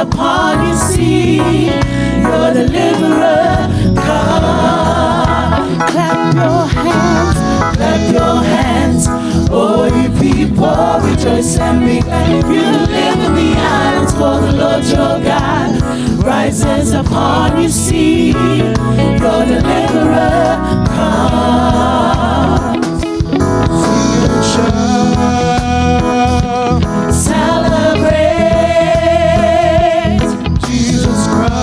upon you, see your deliverer come. Clap your hands, oh you people, rejoice and be glad. You live in the islands, for the Lord your God rises upon you, see your deliverer come. Sing and shout, celebrate Jesus Christ,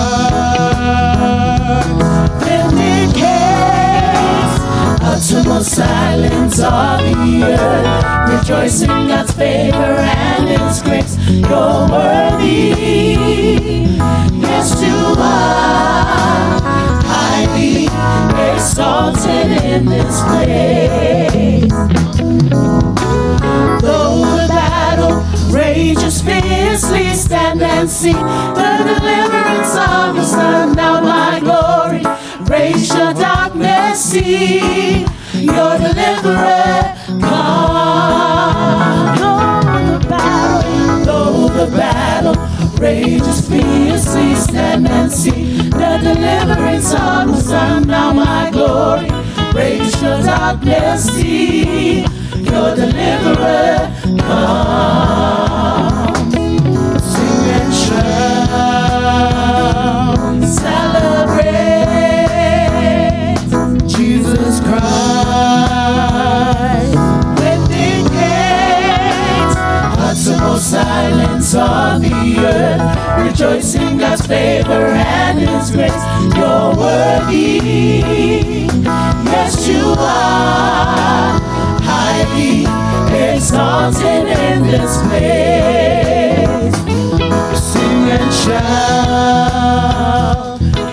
vindicates uttermost silence of the earth, rejoice in God's favor and His grace. You're worthy, yes you are, highly exalted in this place. Though the battle rages fiercely, stand and see the deliverance of the Son. Now my glory, raise your darkness, see your deliverer come. Though the battle rages fiercely, stand and see the deliverance of the Son. Now my glory, raise your darkness, see your deliverer come. Sing and shout, celebrate Jesus Christ, vindicates uttermost silence of the earth, rejoice in God's favor and His grace. You're worthy, yes you are, highly exalted in this place. Sing and shout,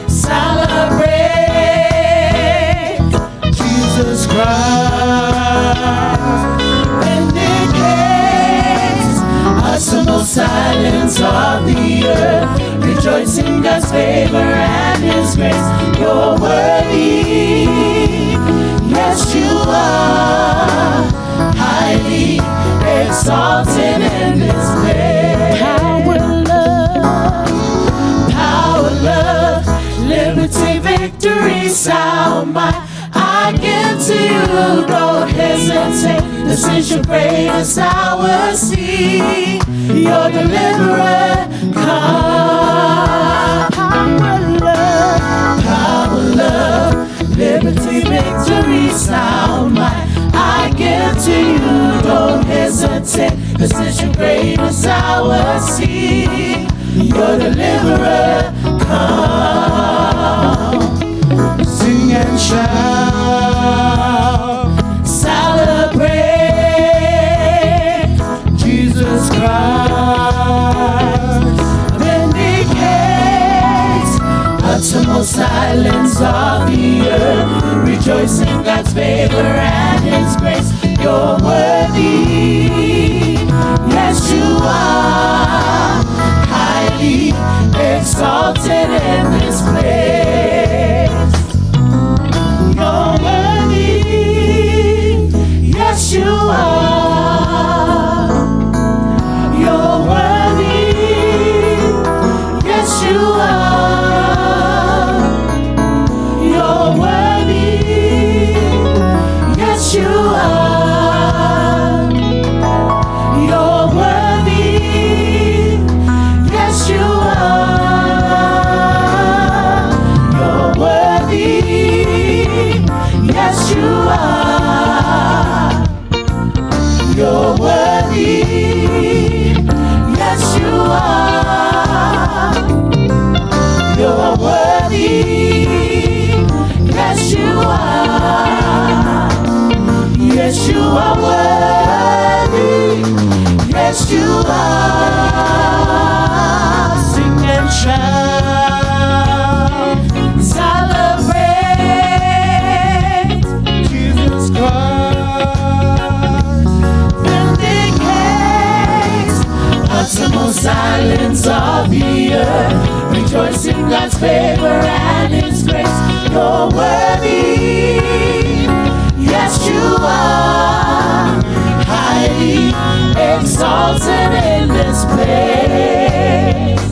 celebrate Jesus Christ, vindicates uttermost silence of the earth, rejoice in God's favor and His grace. You're worthy, yes you are, highly exalted in this place. Power, love, liberty, victory, sound might I give to you. Don't hesitate, this is your greatest hour. See your deliverer come. Power, love, liberty, victory, sound might I give to you. Don't hesitate, this is your greatest hour. See your deliverer come. Sing and shout, celebrate Jesus Christ, vindicates uttermost silence of the earth, rejoice in God's favor and His grace. You're worthy, yes you are, highly exalted in this place. You're worthy, yes you are. You're worthy, yes you are. You're worthy, yes you are. You're worthy, yes you are. You're worthy, yes you are. You're worthy, yes you are. You're worthy, yes you are. Yes you are worthy, yes you are. Sing and shout, celebrate Jesus Christ, vindicates uttermost silence of the earth, rejoice in God's favor and His grace. You're worthy, yes you are, highly exalted in this place.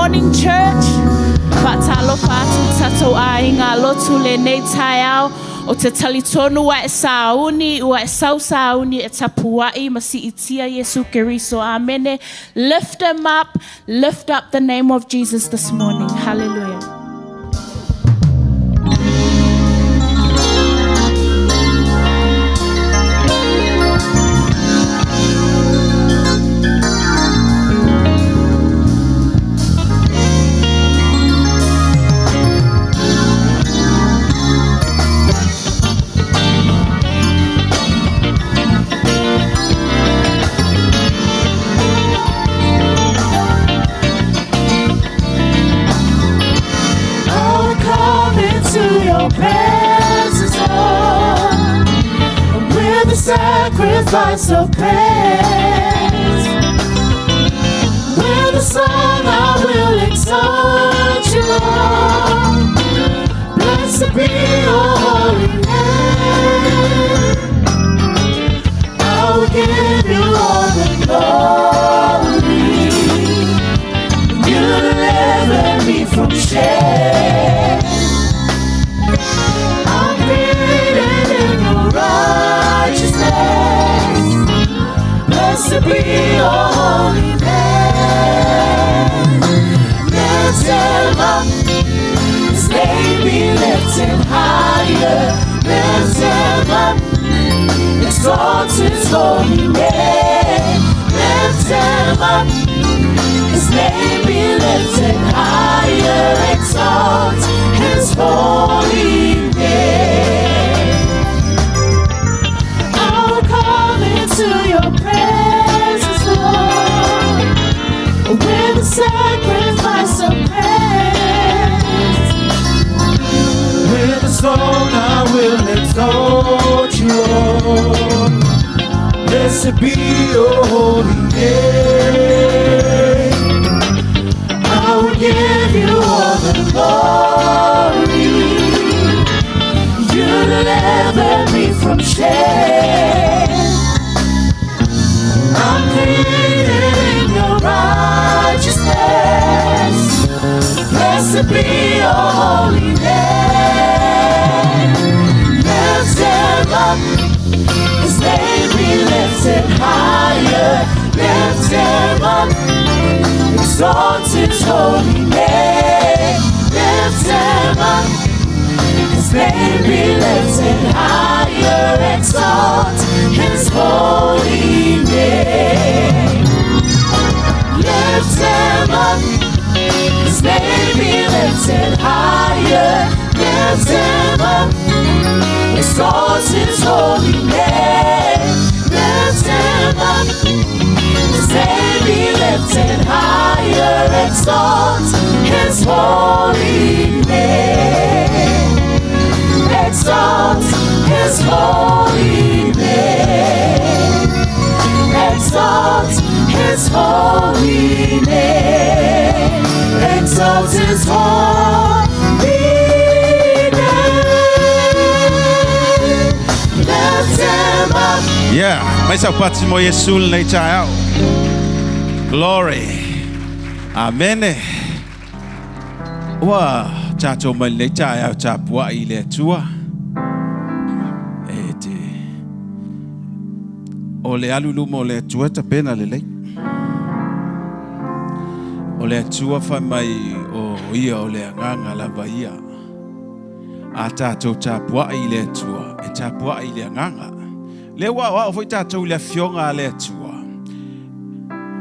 morning, church. Patalo fatu tato ainga lotu le nei taiao o te talitonu wa e sauni wa e sausauni e tapuai masi itia Yesu Keriso. Amen. Lift him up. Lift up the name of Jesus this morning. Hallelujah. Sacrifice of praise. With a song I will exalt you, Lord. Blessed be your holy name. I will give you all the glory. You deliver me from shame. I'm created in your righteousness. Blessed be your holy name. Lift him up, his name be lifted higher. Lift him up, exalt his holy name. Lift him up, his name be lifted higher. Exalt his holy name. I'll come into your presence, Lord, with a sacrifice of praise. With a song I will exalt you, Lord. Blessed be your holy name. I will give you all the glory. You deliver me from shame. I'm created in your righteousness. Blessed be your holy name. Lift him up, his name be lifted higher. Lift him up, exalt his holy name. Lift him up, his name be lifted higher. Exalt his holy name. Lift him up, his name be lifted higher. Lift him up, exalt his holy name. Lift him up, his name be lifted higher. Exalt his holy name. Exalt his holy name. Exalt his holy name. Exalt his holy name. Lift him up. Yeah, myself Patimo Yesul na chao. Glory. Amen. Wa chacho male chao chapwa ile tua. Ete. Ole alulu mole tua tapena lele. Ole tua fa mai o ia ole nganga la baia. Ata to chapwa ile tua. E chapwa ile nganga. Le wa foi tatou le fionga le tua.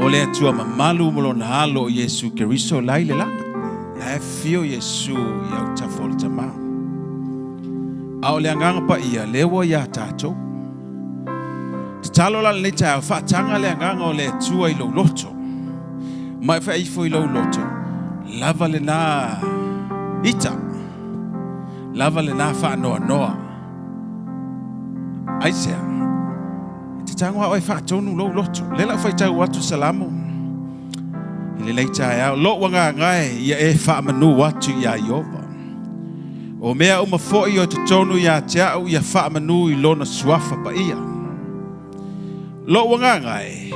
O le tua mamalu mo na halo Yesu Keriso lai le langa. La fio Yesu ya utafol tama. A le nganga pa ia le wo ya tatou. Talo la le ta fa tanga le nganga o le tua I lo loto. Mai fa I foi lo loto. Lava le na ita. Lava le na fa noa. Aisea. Tangwa oi fa tonu lo loto lela fa tau watu salamu ile leita ya lo wanga ngai ya e fa manu watu ya yova o mea uma fo I o tonu ya tia o ya fa manu I lona swafa pa ia lo wanga ngai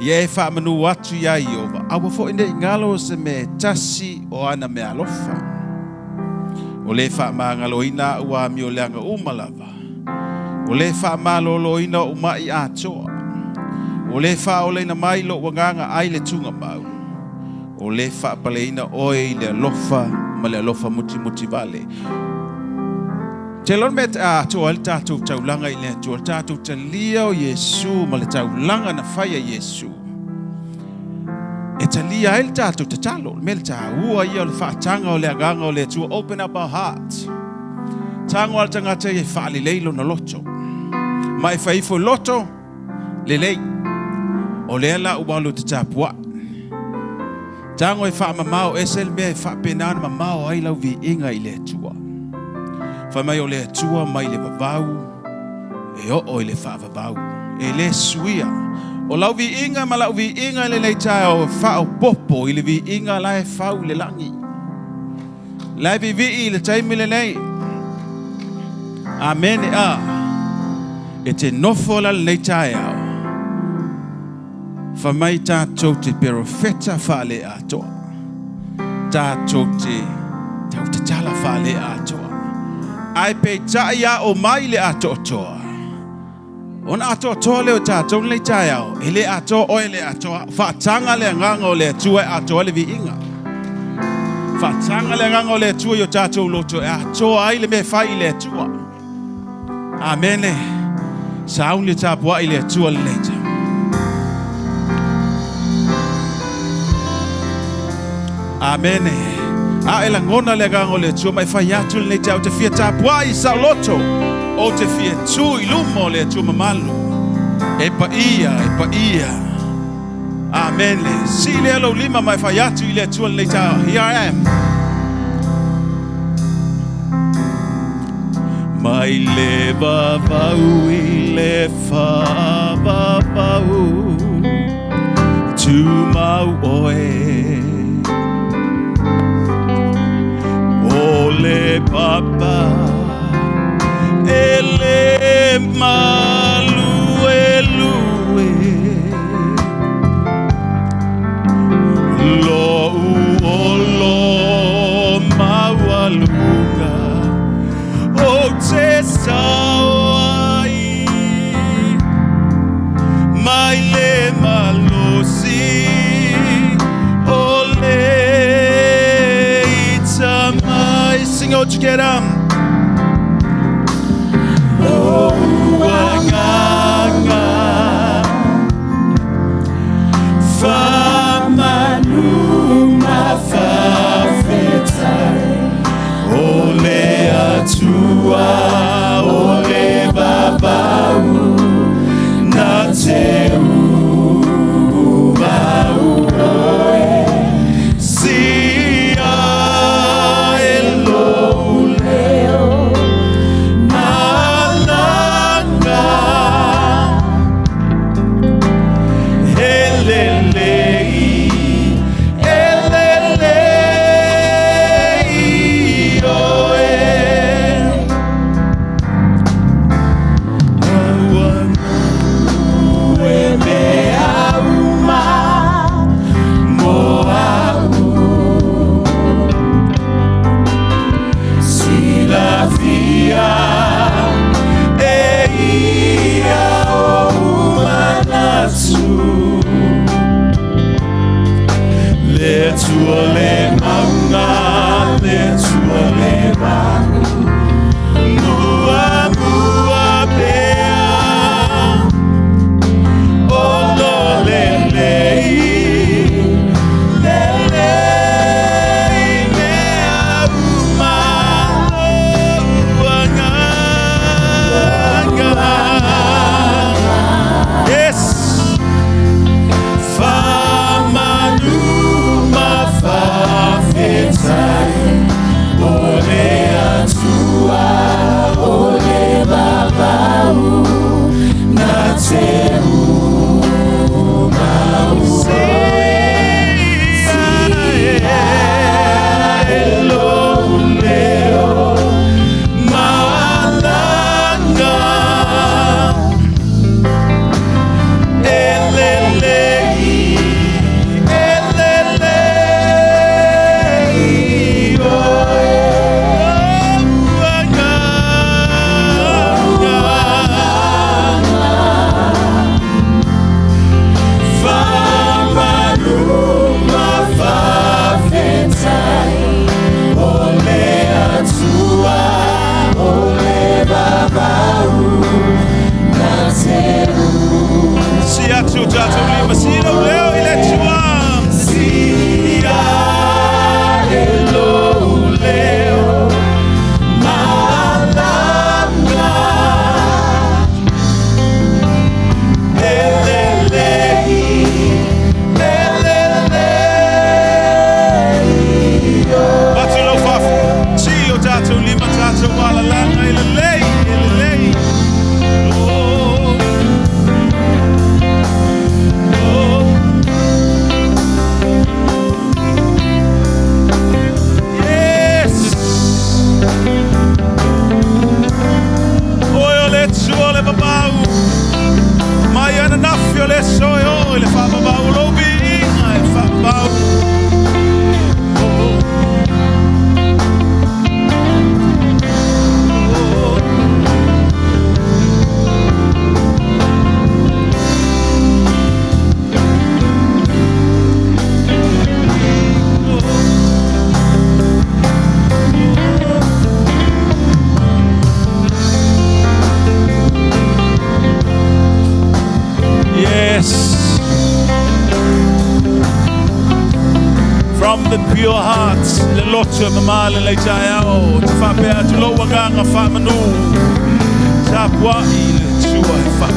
Ye fa manu watu ya Yehova. Awa fo inde ngalo se me tasi o ana me alofa. O le fa ngalo ina ua mioleanga umalava. O le fa malolo ina umai atoa. O le fa o le na mai lo wanganga ai le tunga mau. O le fa pale ina oi le alofa ma le alofa muti vale. Te lon met a to al tatu taulanga ile to al tatu talia o Yesu ma le taulanga na faya Yesu. E talia el tatu tatalo mel ta ua ia le fatanga o le aganga o le to open up our hearts. Tango al tanga te fa le leilo na loto. Mai fa ifo loto le lei. O le la ubalu te tapua. Tango e fa mamao esel me fa penana mamao ai lau vi inga ile tua. Fa mai o le tua mai le vavau e o le fa vavau e le suia o lau vi inga ma lau vi inga le tai o fa o popo i le vi inga la e fa le langi la vi i le tai mile nei amen e te nofo la le tai o fa mai tātou te profeta fa le atoa tātou te tau te tala fa le atoa ai pe taia o mai le ato toa. Ona ato toa leo tātou le taia o. Ele ato o ele ato. Whaatanga le nganga o le atua ato le vi inga. Whaatanga le nganga o le atua yo tātou loto. Ato ai le me whai le atua. Amene. Saun le tāpua i le atua le leita. Amene. A ela ngona le gango le tua mai fai atu le tau te fia tapua i sauloto o te fia tu i lumo le tua mamalu e pa ia amen le si le alo lima mai fai atu i le tua le tau here I am mai le vavau i le fa vavau tu mau oe le papa ele malu elue lo lo mawalunga o te sawai mai le malosi sing out together. Oh, wanganga, famanu mafafetai, ole atua, ole babau, nateu bau oe, Famanu mafa with pure hearts. Le loto mamale le jayao. Fa be atulo waganga fa manu. Tapwa ile chua fa.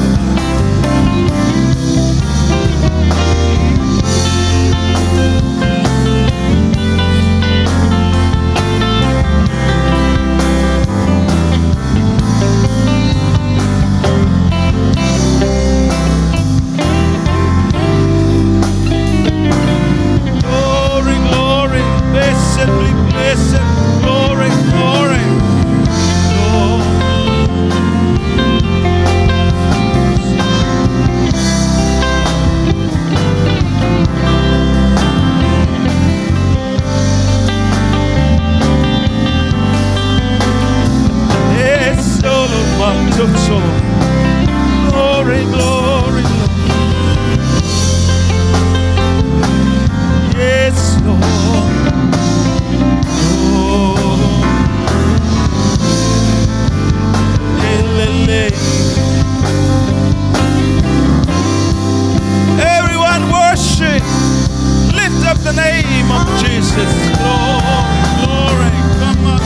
Glory, glory, yes, Lord. Everyone worship, lift up the name of Jesus. Glory, glory, come on.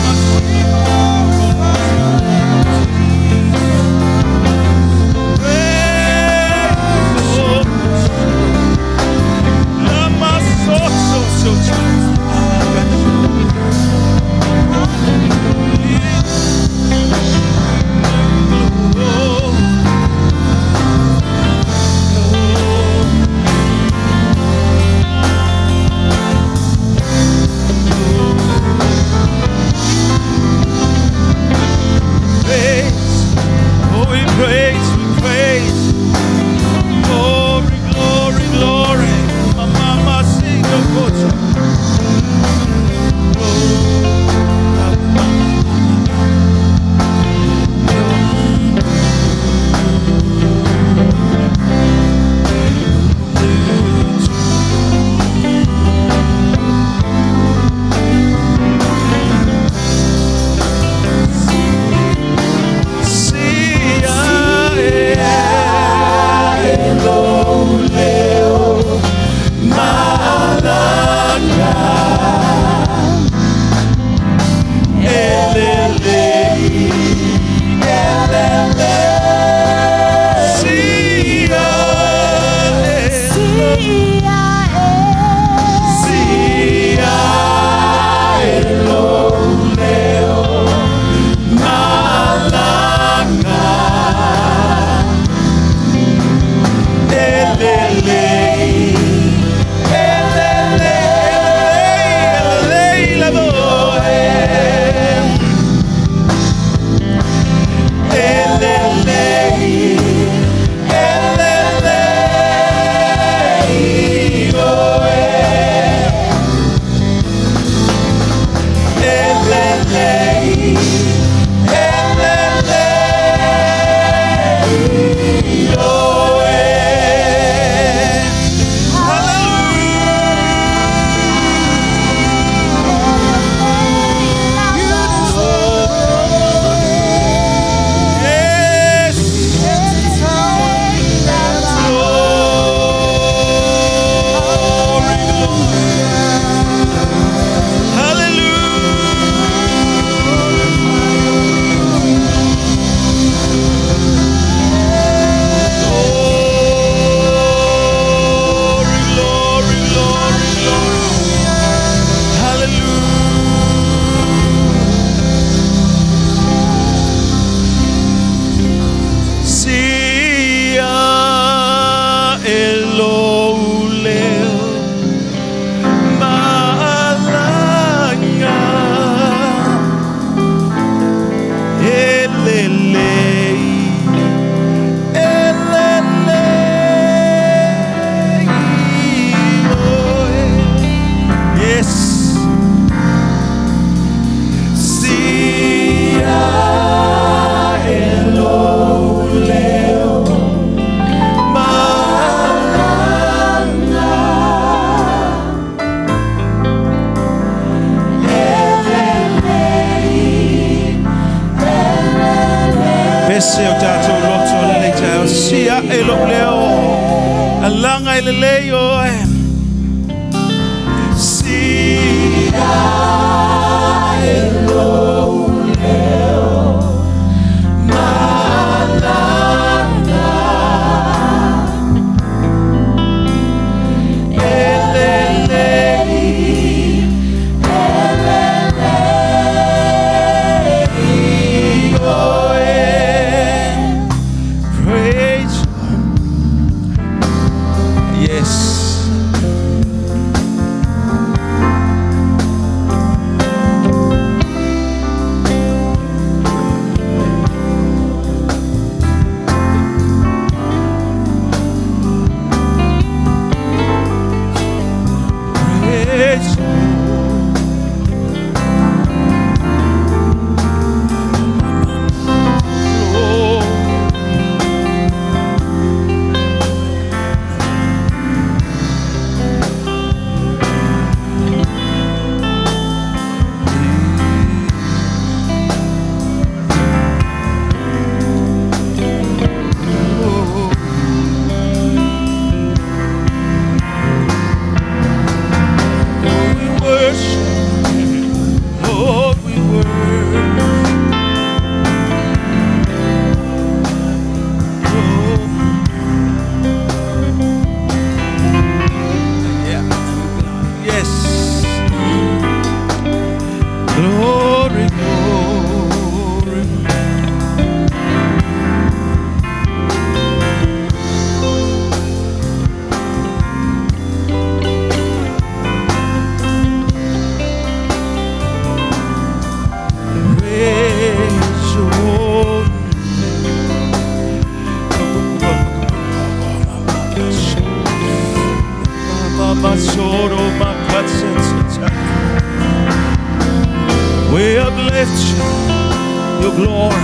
Ese o tātou loto le tau sia e lo leo alanga ele leo sia We uplift you, your glory.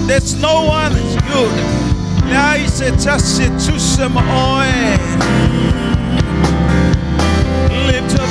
There's no one that's good. Lift up.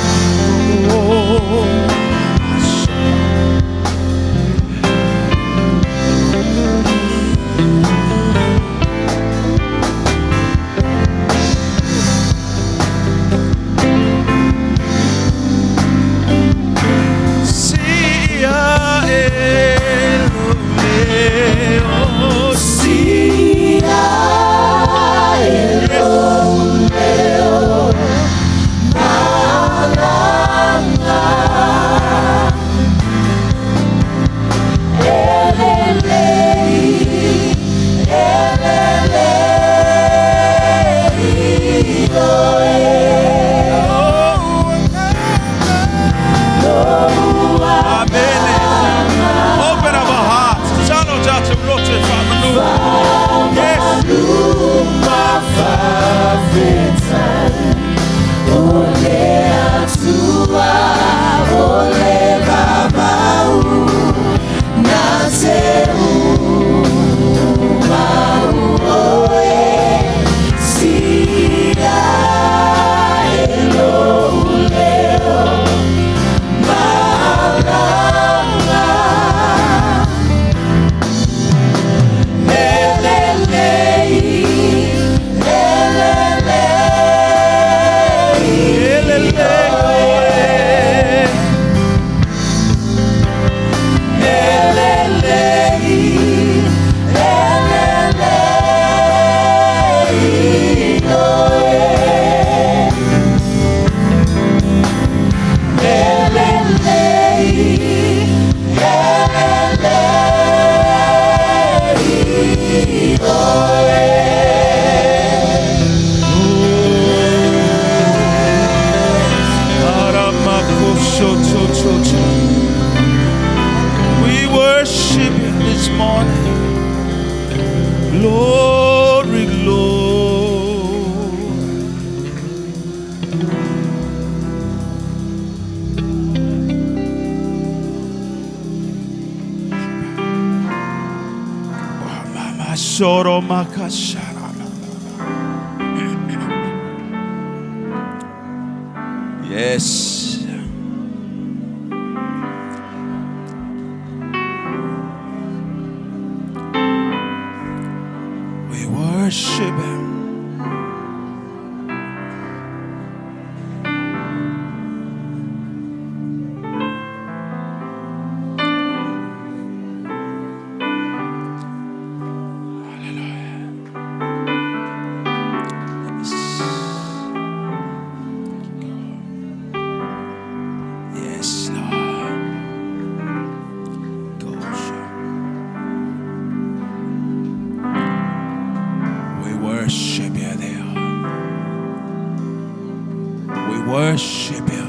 We worship you this morning. Glory, glory. Mama Shoro Makashara. Yes. We worship him. Worship you.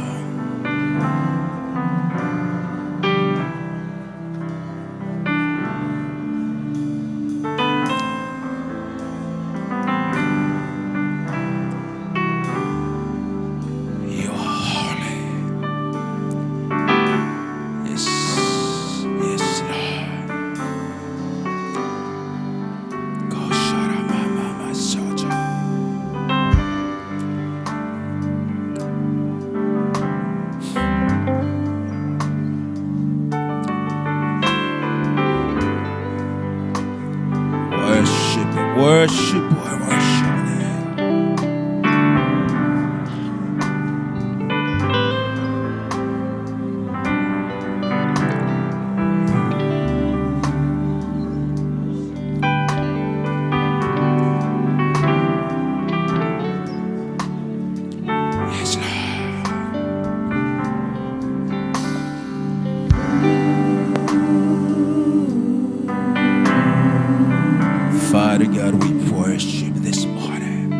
You are holy. Yes, yes, Lord. Go shara mama soja. Worship, boy, worship. Father God, we worship this morning.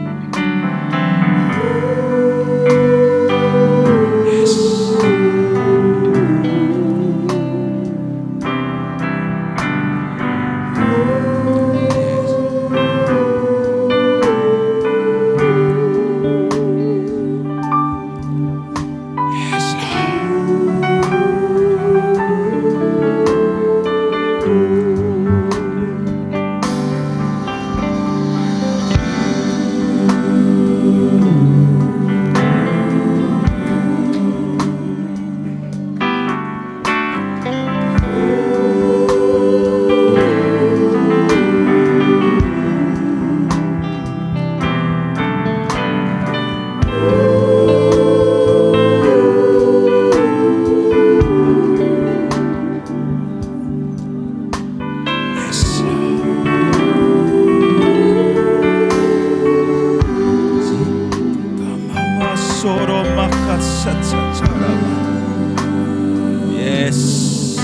Yes.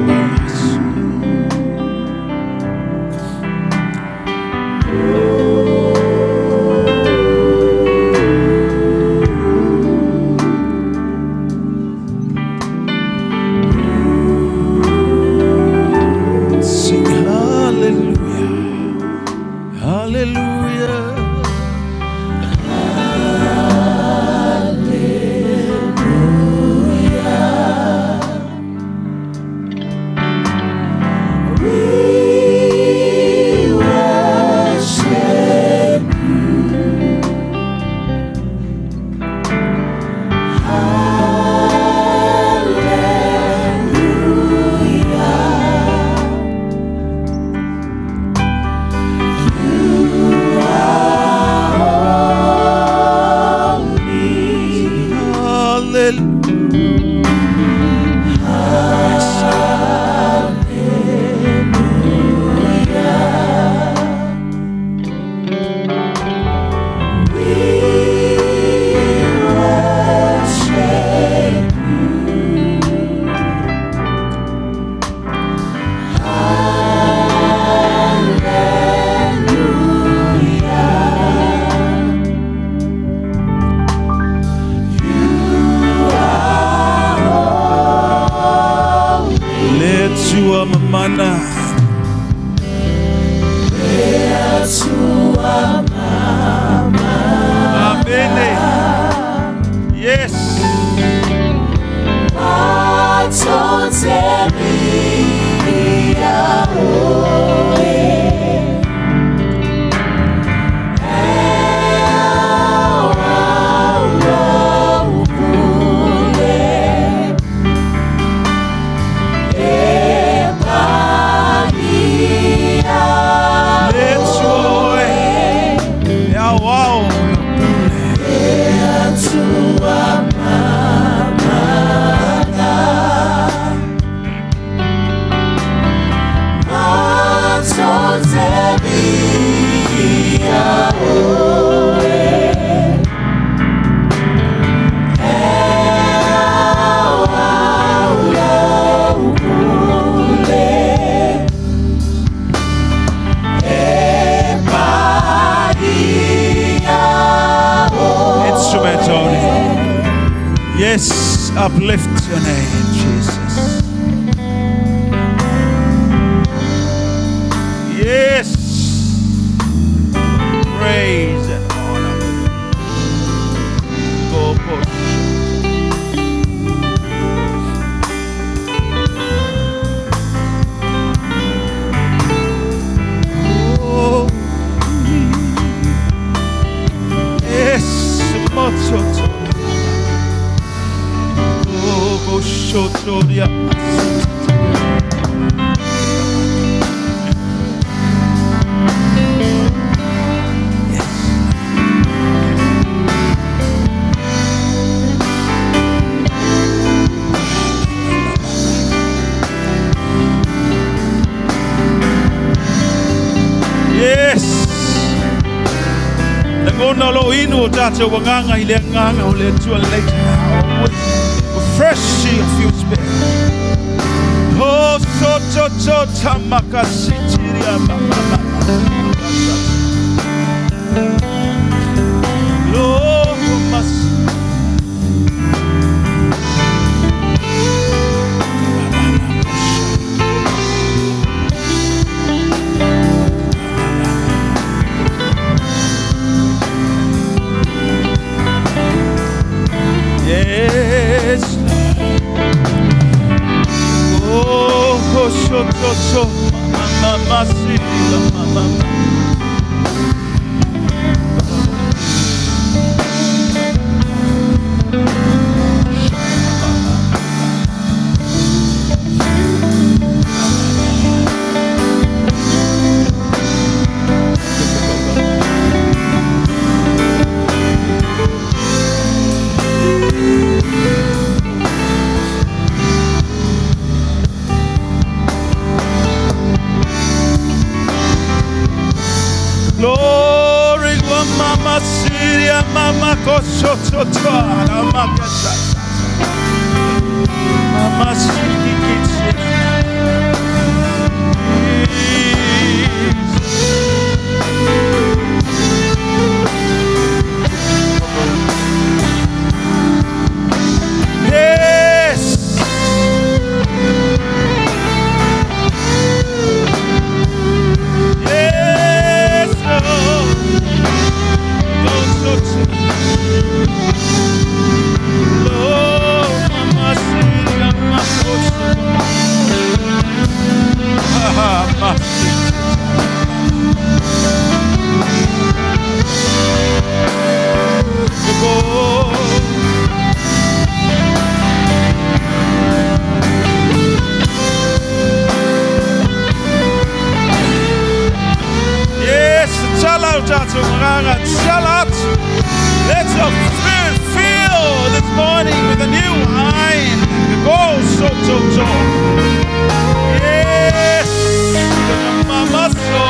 Yes. Sing hallelujah. Hallelujah. Mana. Amen. Yes. Yes, uplift your name, Jesus. Yes, praise and honor. Go push. Oh, yes, much. Yes. Nangona lo inu o tātou wanganga I le nganga o le tua later. Refreshing of your spirit. Oh, so tamaka sitiria mama. Lord, must. Yes. Oh, so, mama, mama. Glory, mama, Syria, mama, kosototoa, mama, mama, yes. Let your spirit fill this morning with a new wine. Go, so. Yes, mama, so.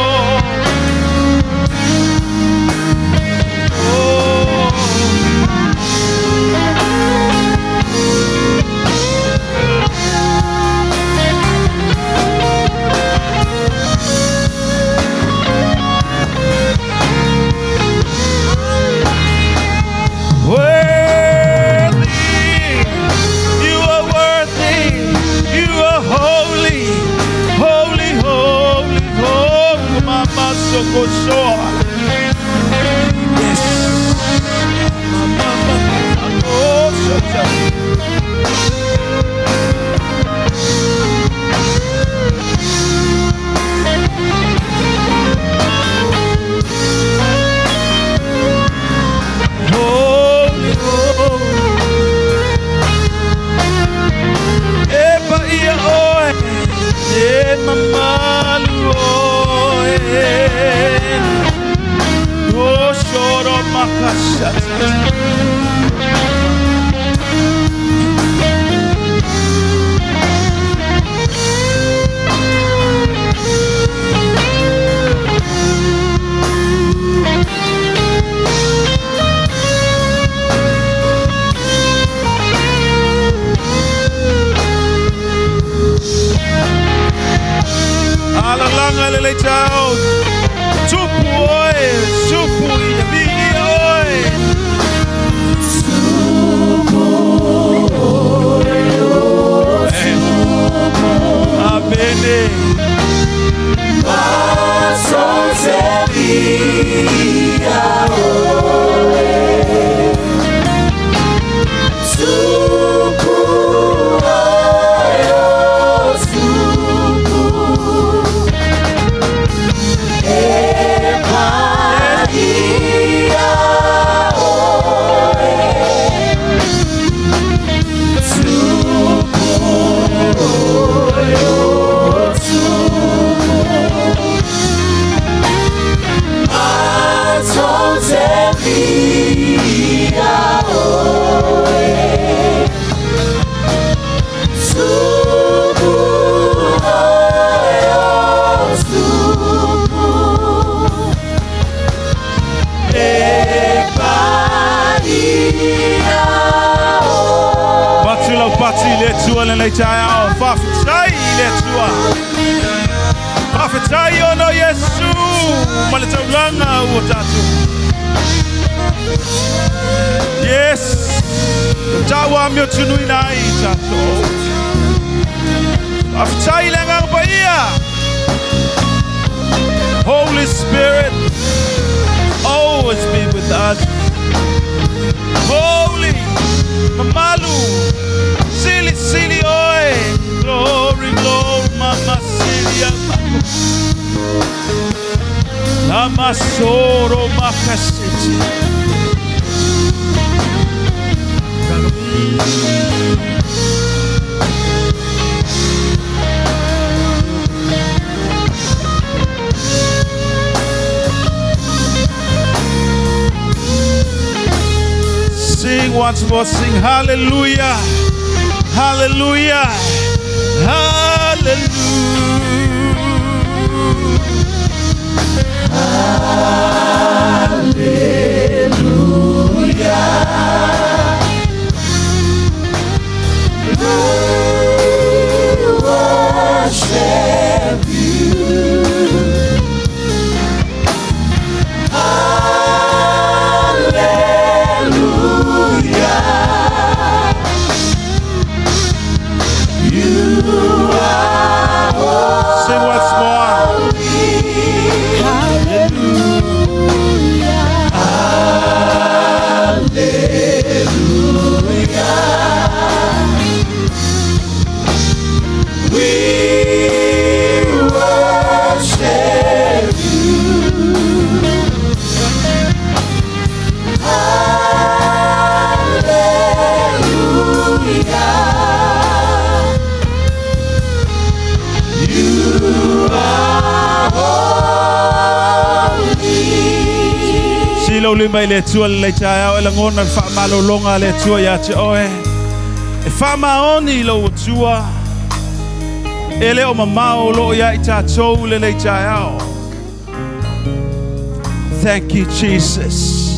Matula pati le tua le le chaya fafitai le tua. Fafitai ono Yesu malitaulanga utatu. Yes. Tawa mio tunui nai tato. Fafitai le ngabaya. Holy Spirit, always be with us. Holy Mamalu, Sili Sili Oi, glory, glory, Mama Silia, Lama Soro Makasiti. Sing once more, sing hallelujah, hallelujah, hallelujah. Sing once more. Silo lima ile tua le chaya ele ngona fa malolonga le tua ya te oe. E fa maoni lo tua. Ele o mamao lo ya ita tou le chaya. Thank you, Jesus.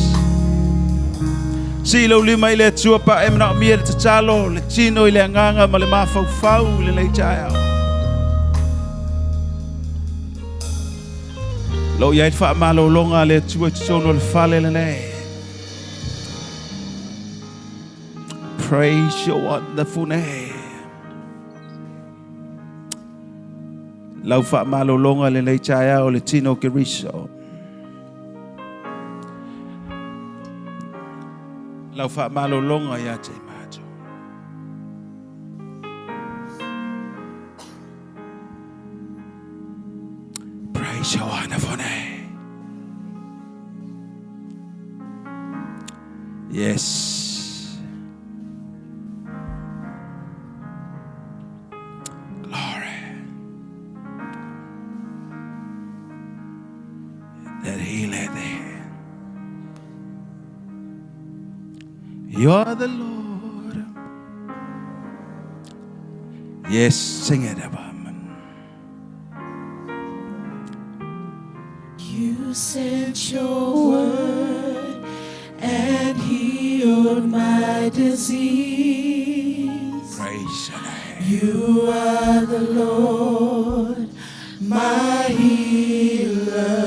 Silo lima ile tua pa emna mi te chalo le chino ile nganga ma le mafau fau le chaya. Lo yai fa malo longa le tua tsono le fale le ne. Praise your wonderful name. Lau fa malo longa le chaya o le tino kiriso. Lau fa malo longa ya te majo. Praise your wonderful name. Yes. Glory. That he led there. You're the Lord. Yes, sing it, Abba. You sent your word and healed my disease. Praise your name. You are the Lord, my healer.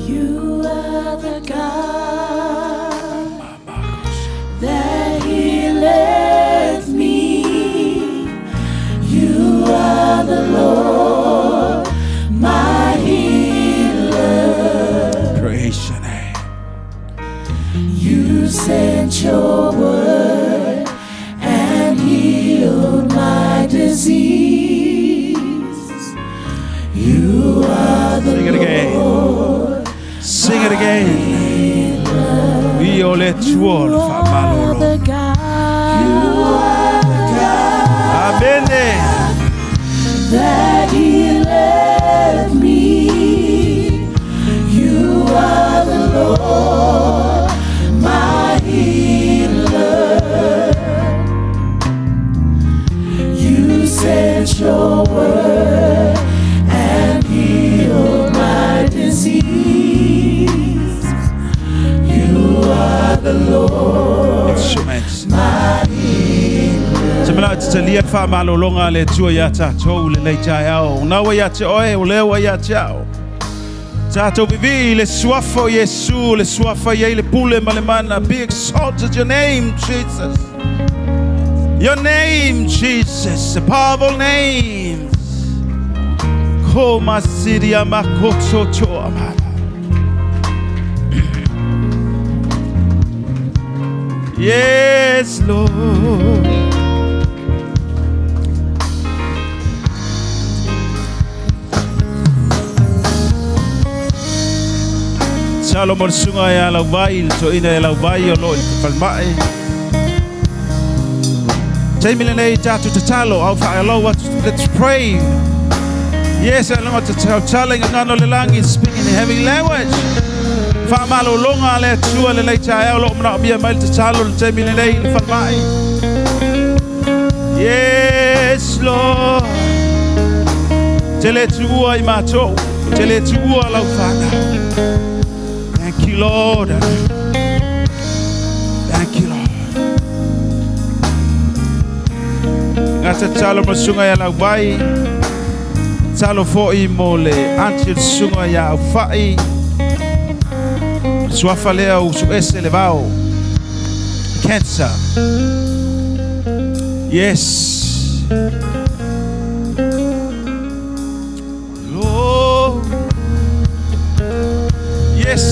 You are the God that healeth me. You are the Lord, my healer. Praise your name. You sent your word and healed my disease. You are the Sing it again. Lord. Sing it again. We all let you all You are the God. You are the God Amen. that healeth me. You are the Lord, my healer. You sent your word and healed my disease. the Lord. Instruments. Semana tsalia fa malolonga le tua ya tatou le leitaiao. Nawa ya te oe o lewa ya tau. Tatou vivi le suafo Yesu, le suafa ye le pule malemana. Be exalted your name, Jesus. Your name, Jesus, the powerful name. Koma sidia makoto to amana. Yes, Lord. Salomon sunga ya la vai, so ina la vai o lo falmai. Taimile tatu tatalo au fa lo what let's pray. Yes, I know to telling ngano le langi speaking in heavy language. Fa malo longa le tua le leitaiao lo mna bia mal tatalo le taimile le falmai. Yes, Lord. Tele tua I mato, tele tua la fana. Thank you, Lord. Thank you, Lord. Ngata talo masunga ya la vai. Talo foi mole antil sunga ya fai. Suafa leo su ese levao. Cancer. Yes. Lord. Yes.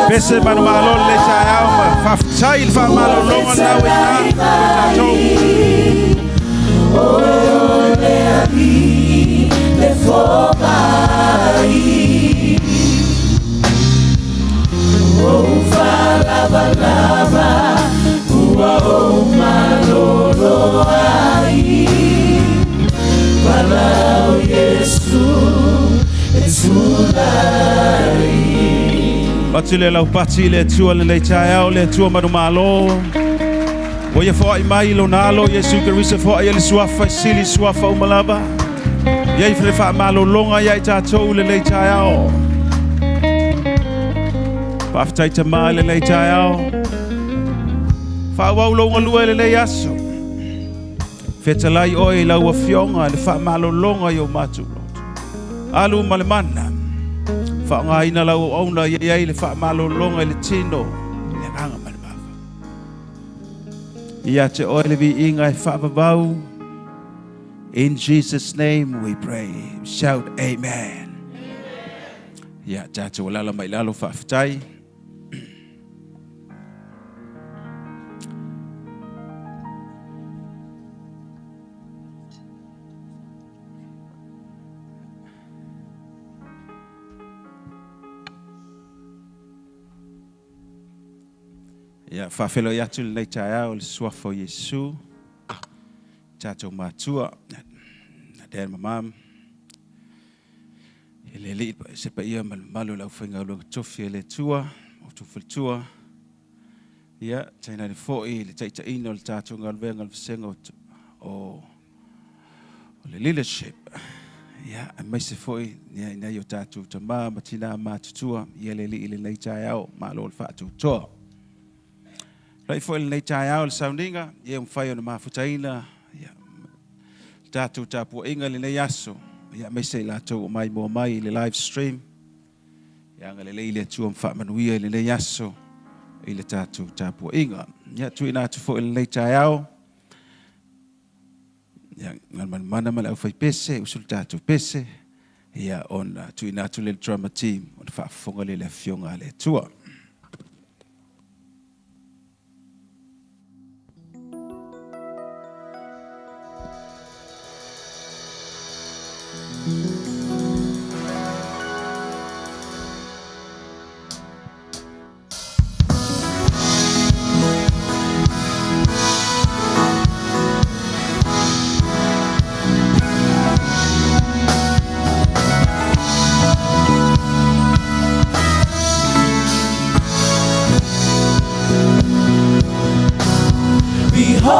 Pese manu malo le chao ma faftai fa malo longa na wina tatou ole ali le fobai o fa lava o malo lo ai para o Yesu etulai. Patile lau patile tua le leitaiao le tua manu malo. O ia fo ai mai lo nalo Yesu Kristo fo ai le suafa sili suafa umalaba. Ia i fa malo longa ia tatou le leitaiao. Paftai te mai le leitaiao. Fa wau longa lua le aso. Fetalai oi lau afionga le fa malo longa yo matu. Alu malemana. Fa nga ina lau ona ye le fa malo longa le tino le nganga malmava. Ia te oile vi inga fa babau. In Jesus' name we pray. Shout amen. Ia tatu lala mai lalo fa ftai. Ya fafelo ya tu le chaya o le suafo Yesu. Tato matua. Na den mamam. Ele li se pa ia malu la finga lo tofi le tua, o tu tua. Ya taina le foi le taita ino le tato ngal venga le sengo o le leadership. Ya mai se foi na yo tato tama matina matutua ele li le chaya o malo fa tu to. Lai foi le chaiao le soundinga, ia mfai ona mafutaina, ia tatu tapu inga le yaso, ia mese la to mai mo mai le live stream. Ia ngale le tu mfa manuia le yaso, ile tatu tapu inga. Ia tu ina tu foi le chaiao. Ia ngal mana mala au fai pese, usul tatu pese. Ia on tu ina tu le drama team, on fa fonga le fionga le tua.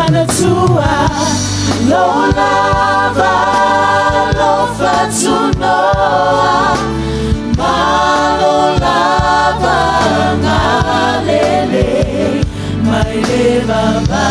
Manatua, lo lava, lo fatunoa, malo lava, ngalele, mai le baba.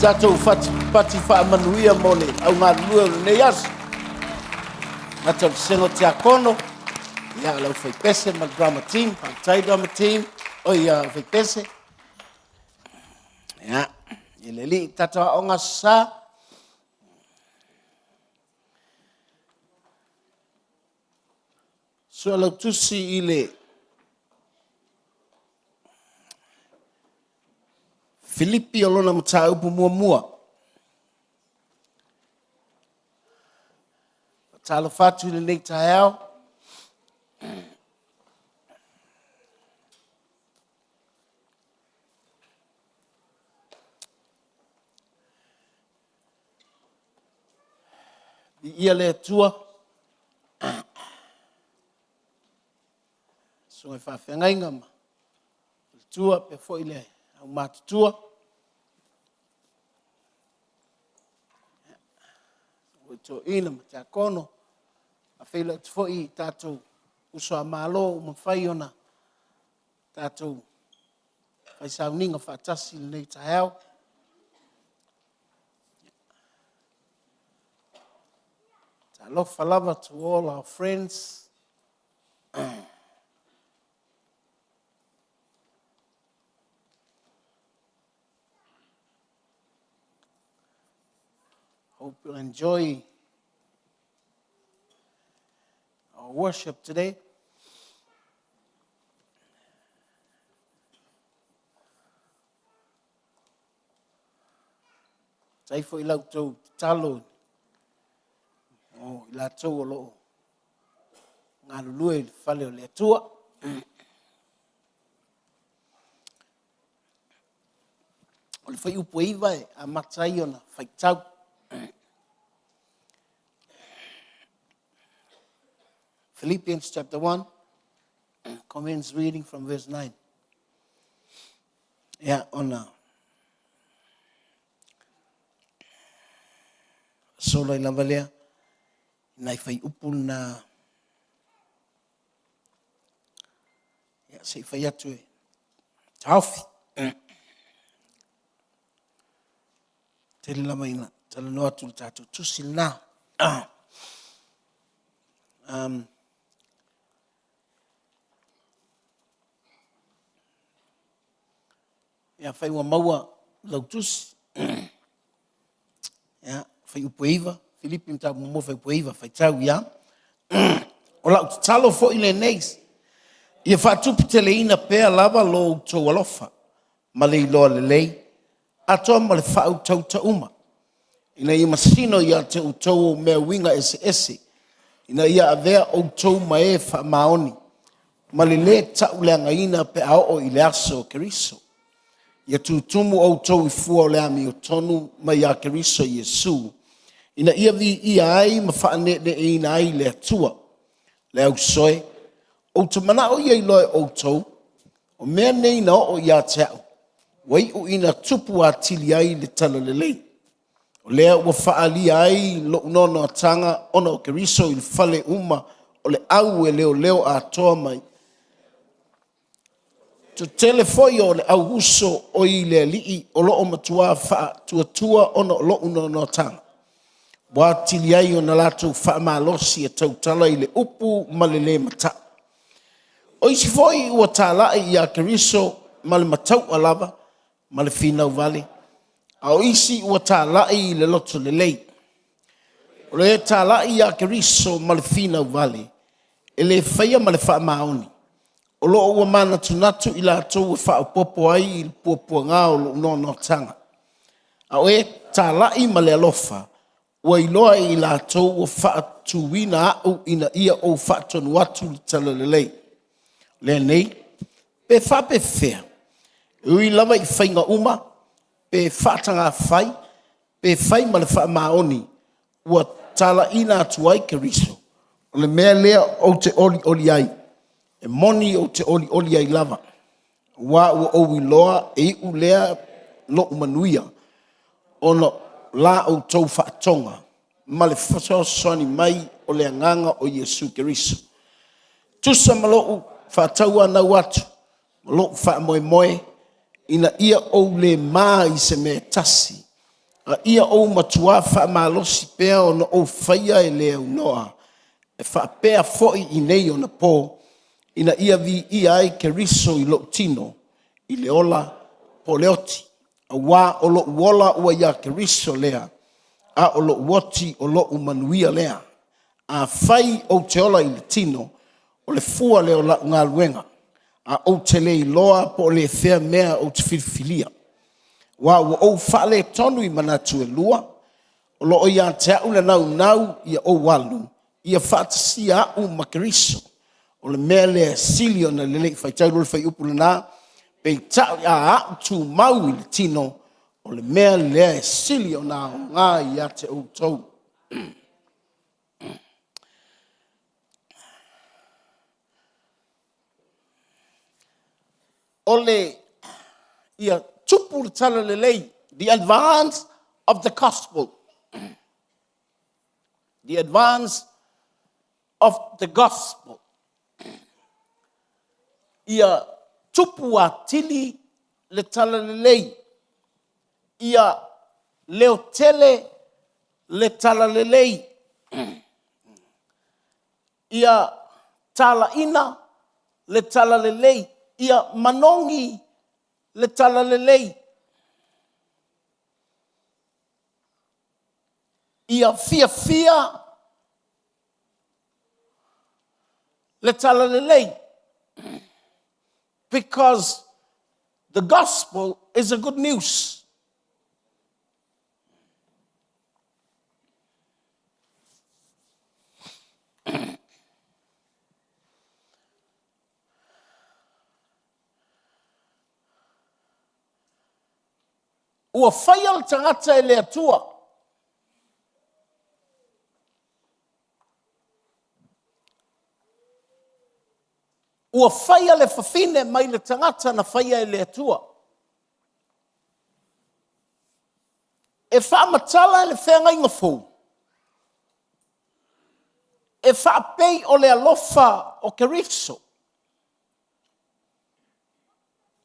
Tatou pati whaamanuia mo le au ngā lua nei asu. Matou sengo te akono, ia lau whai pese ma drama team, tai drama team, o ia whai pese. Ia, i le li tatou aonga sa. Sua lau tusi i le Filipi o lona mata upu mua. Talo fatu le nei taeao. Ia le tua. So e whawhengainga ma. Tua pe fo i le au matutua. To ina ma te akono. A whila te fo i tātou uso a malo ma whai ona tātou whai sauninga whaatasi nei taeao. Ta lofa lava to all our friends. Hope you'll enjoy our worship today. Tai fo I lau tau talo. O I la tau o loo. Ngā lulue I whale o le atua. O le whai upo iwai a matai ona whai tau. Philippians chapter 1, commence reading from verse 9. Yeah, on sola I lavalea, nai whai upu na, yeah, se whai atu e, tauwhi. Tele lama ina, tala noa tu tātou tusi na. Ia whai ua maua lau tusi, Ya, fai upoiva, Filipi mta mo fai upoiva, fai tau ya. Ola talo fo ile neis. Ia fatupu teleina pea lava lo tau alofa. Ma le iloa le lei. Atoa ma le whau tau tauma. Ina ia masino ia te utau mea winga ese. Ina ia avea o tau mae wha maoni. Ma le tau leanga ina pe ao i le aso Keriso. Ia tutumu o tau i fua o le ami o tonu ma ia Keriso Yesu. Ina ia vi ia ai ma wha ne ina ai le atua. Le au soe. O te mana o ia iloe o tau. O mea nei na o ia te au. Wai o ina tupu a tili ai le tala le lei. O lea ua whaalia ai lo unono atanga ona o Keriso i le fale uma o le au e leo a toa mai. To telefoi o le au uso o i le lii o lo o matua wha tua ona o lo unono atanga. Wa tili ai o na lato wha malosi e tautala i le upu ma le mata. O isi foi ua tālai i a Keriso ma le matau alava ma le finau vale. A o isi ua tālai i le loto le lei. O le tālai i a Keriso ma le finau vale. E le whaia ma le wha maoni. O lo ua mana tunatu i la tau e wha popo ai i le puapua ngā o lo unono tanga. A o e tālai ma le alofa. Ua iloa i la tau ua wha tuwina au ina ia o wha tonu atu le tala le lei. Le nei, pe wha pe whea. Ui lava i whainga uma, pe whaatanga whai, pe whai ma le wha maoni, ua tala ina atu ai Keriso. O le mea lea o te oli ai, e moni o te oli ai lava. Wa ua o iloa e u lea lo umanuia, ono la o tau whaatonga, ma le whasosoni mai o le anganga o Yesu Keriso. Tusa malo whātaua nau atu, malo wha moe, ina ia o le maa i se mea tasi, a ia o matua wha malosi pea o na o whaia e lea unoa, e wha pea foi i nei o na pō, ina ia vi ia ai Keriso i lo tino, i le ola po leoti, a wā o lo uola ua ia Keriso lea, a o lo uoti o lo umanuia lea, a whai o te ola i le tino, o le fua leo la ngā luenga, a o te le iloa po le whea mea o te whilwhilia. Wa o whale tonu i manatu e lua, o lo o ia te au na nau ia o walu, ia whaatasi a u makariso, o le mea le silio na lele whai tau le whai upu na, pe tau a tu mau i le tino, o le mea le silio na ngā ia te o tau. Ole ia tupu tala lelei, the advance of the gospel. The advance of the gospel. Ia tupu a tili le tala lelei. Ia leo tele le tala lelei. Ia tala ina le tala lelei. Ia manongi le tala lelei. Ia fia le tala lelei. Because the gospel is a good news. Ua whaia le tangata e le atua. Ua whaia le whawhine mai le tangata na whaia e le atua. E whaamatala le whenga inga fōu. E whaapei o le alofa o Keriso.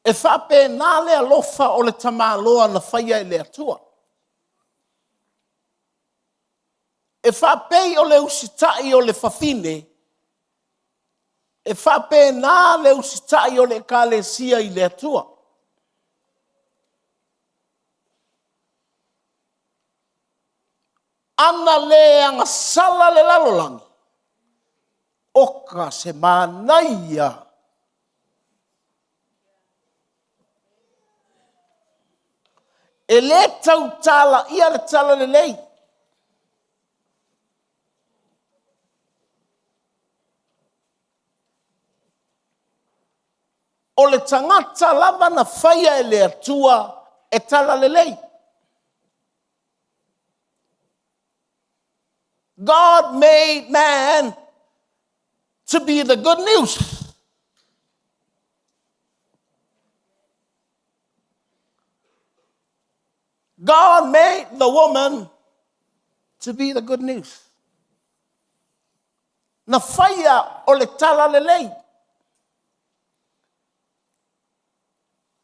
E whape nā le alofa o le tamāloa na whaia e le atua. E whapei o le usitai o le whawhine. E whape nā le usitai o le kālesia i le atua. ana le anga sala le lalolangi. Oka se manaia. E le tau tala, ia le tala le lei. O le tangata lava na whaia e le atua e tala le lei. God made man to be the good news. God made the woman to be the good news. Na whaia o le tala le lei.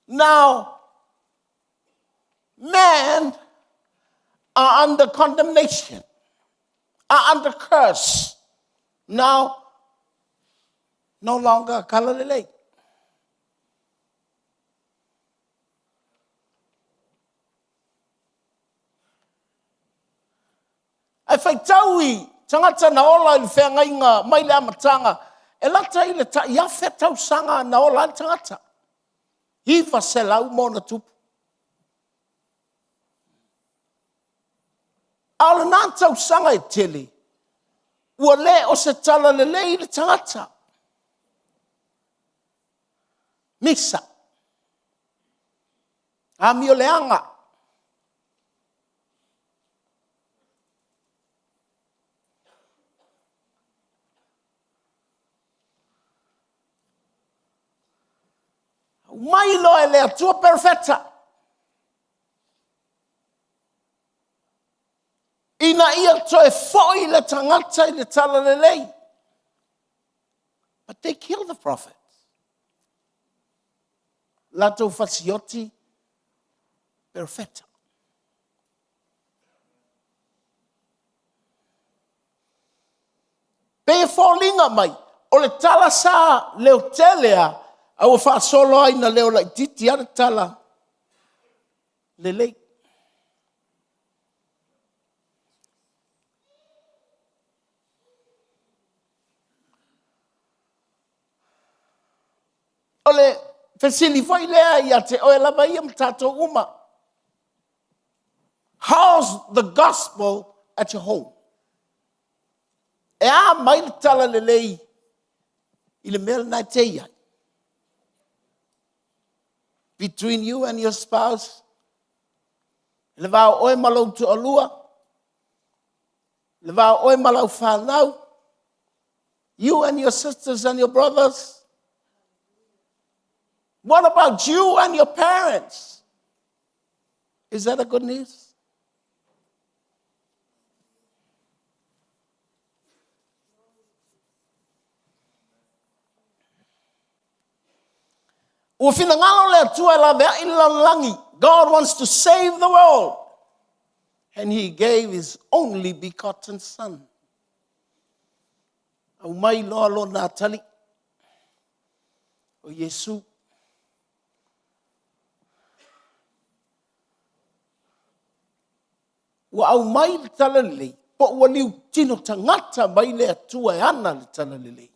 Now, men are under condemnation, are under curse. Now, no longer kala le lei. Ai whai taui, tangata na ola i whenga inga, mai le amatanga, e lata i le ta iawhe tau sanga na ola i tangata. Hiva se lau mona tupu. Ala nā tau sanga e tele, ua le o se tala le i le tangata. Misa. Ami o le anga. Mai lo e le atua perfetta. Ina ia to e foi le tangata I le tala le lei. But they killed the prophet. Lato fasioti perfetta. Pe folinga mai, o le tala sa leo telea, au fa solo ai na leo lai titi ar tala le lei. O le fesili foi lea ia te o e lava ia mtato uma. How's the gospel at your home? E a mai le tala le lei I le mea nai te ia. Between you and your spouse, le vau oe malau tu alua, le vau oe malau whanau, you and your sisters and your brothers. What about you and your parents? Is that a good news? God wants to save the world. And he gave his only begotten son. Au mai loa lo nā tali. O Yesu. Wa au mai le tala lelei. Po ua liu tino tangata mai le atua e ana le tala lelei.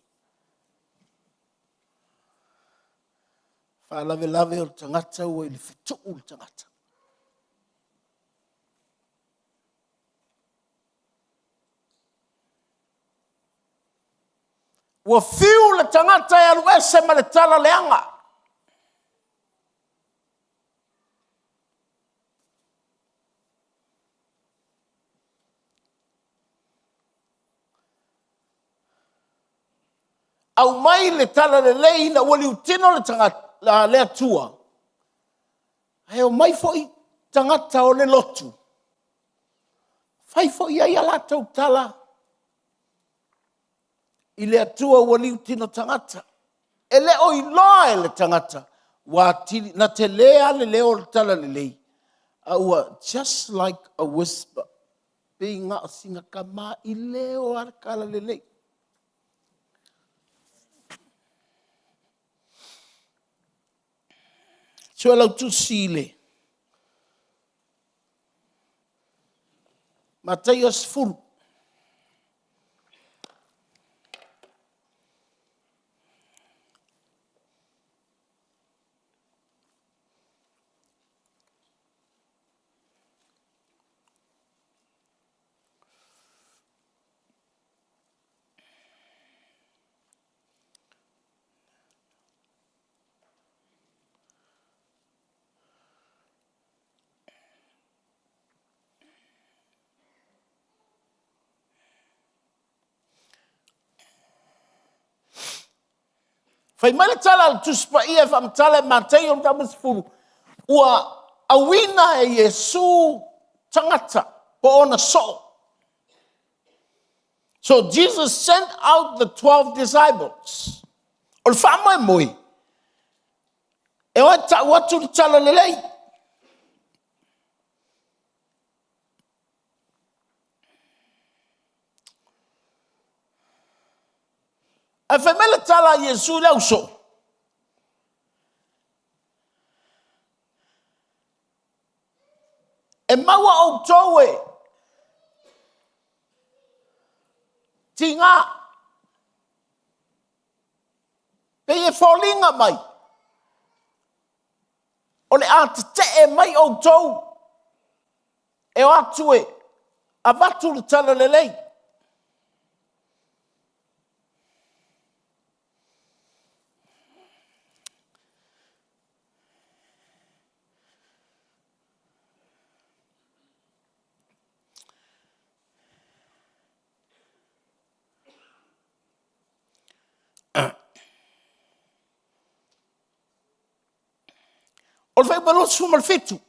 Whaalave lave o le tangata ua I le whetuu le tangata. Ua fiu le tangata e alu ese ma le tala leanga. Au mai le tala le lei na ua liu tino le tangata. La le atua. Ai o mai foi tangata o le lotu. Fai foi ai ala tau tala. I le atua ua liu tino tangata. E le o iloa e le tangata. Wa tili, na te lea le leo le tala le lei. Ua just like a whisper. Being a singa kama I leo ar kala le lei. So lau tu sile. Mateo 10. Fai mai le tala al tuspa ia fa mtala Mateo tamas fulu. Ua awina e Yesu tangata po ona so. So Jesus sent out the 12 disciples. Ol fa moi. E watu tala lelei. E fai mai le tala Yesu leu so. E maua o towe tinga pe e folinga mai o le ate te e mai o tou e o atu e a vatu le tala lelei o le fai balos fuma le fitu.